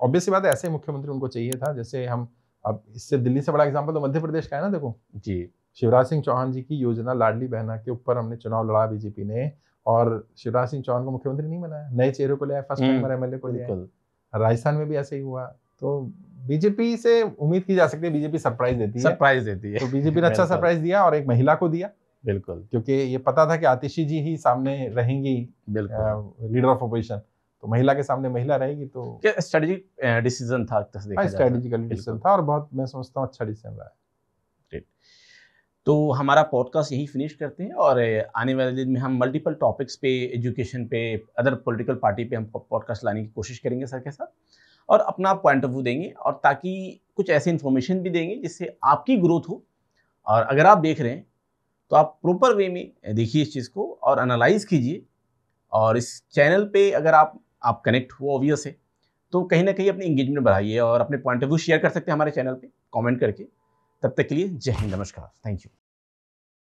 ऑब्वियस सी बात है, ऐसे मुख्यमंत्री उनको चाहिए था। जैसे हम अब इससे दिल्ली से बड़ा एग्जांपल तो मध्य प्रदेश का है ना। देखो जी, शिवराज सिंह चौहान जी की योजना लाडली बहना के ऊपर हमने चुनाव लड़ा बीजेपी ने, और शिवराज सिंह चौहान को मुख्यमंत्री नहीं बनाया, नए चेहरे को ले आए, फर्स्ट टाइम एमएलए को ले आए। राजस्थान में भी ऐसे ही हुआ। तो बीजेपी से उम्मीद की जा सकती है, बीजेपी सरप्राइज देती है। तो बीजेपी ने अच्छा सरप्राइज दिया और एक महिला को दिया। बिल्कुल, क्योंकि ये पता था कि आतिशी जी ही सामने रहेंगी लीडर ऑफ अपोजिशन, तो महिला के सामने महिला रहेगी। तो स्ट्रेटेजिक डिसीजन था, स्ट्रेटेजिकल डिसीजन था और बहुत, मैं समझता हूँ, अच्छा डिसीजन रहा है। ग्रेट। तो हमारा पॉडकास्ट यही फिनिश करते हैं और आने वाले दिन में हम मल्टीपल टॉपिक्स पे, एजुकेशन पे, अदर पॉलिटिकल पार्टी पे हम पॉडकास्ट लाने की कोशिश करेंगे सर के साथ, और अपना पॉइंट ऑफ व्यू देंगे, और ताकि कुछ ऐसे इन्फॉर्मेशन भी देंगे जिससे आपकी ग्रोथ हो। और अगर आप देख रहे हैं तो आप प्रॉपर वे में देखिए इस चीज़ को और एनालाइज कीजिए। और इस चैनल पे अगर आप कनेक्ट हो ऑब्वियस है, तो कहीं ना कहीं अपनी एंगेजमेंट बढ़ाइए और अपने पॉइंट ऑफ व्यू शेयर कर सकते हैं हमारे चैनल पे कमेंट करके। तब तक के लिए जय हिंद, नमस्कार, थैंक यू।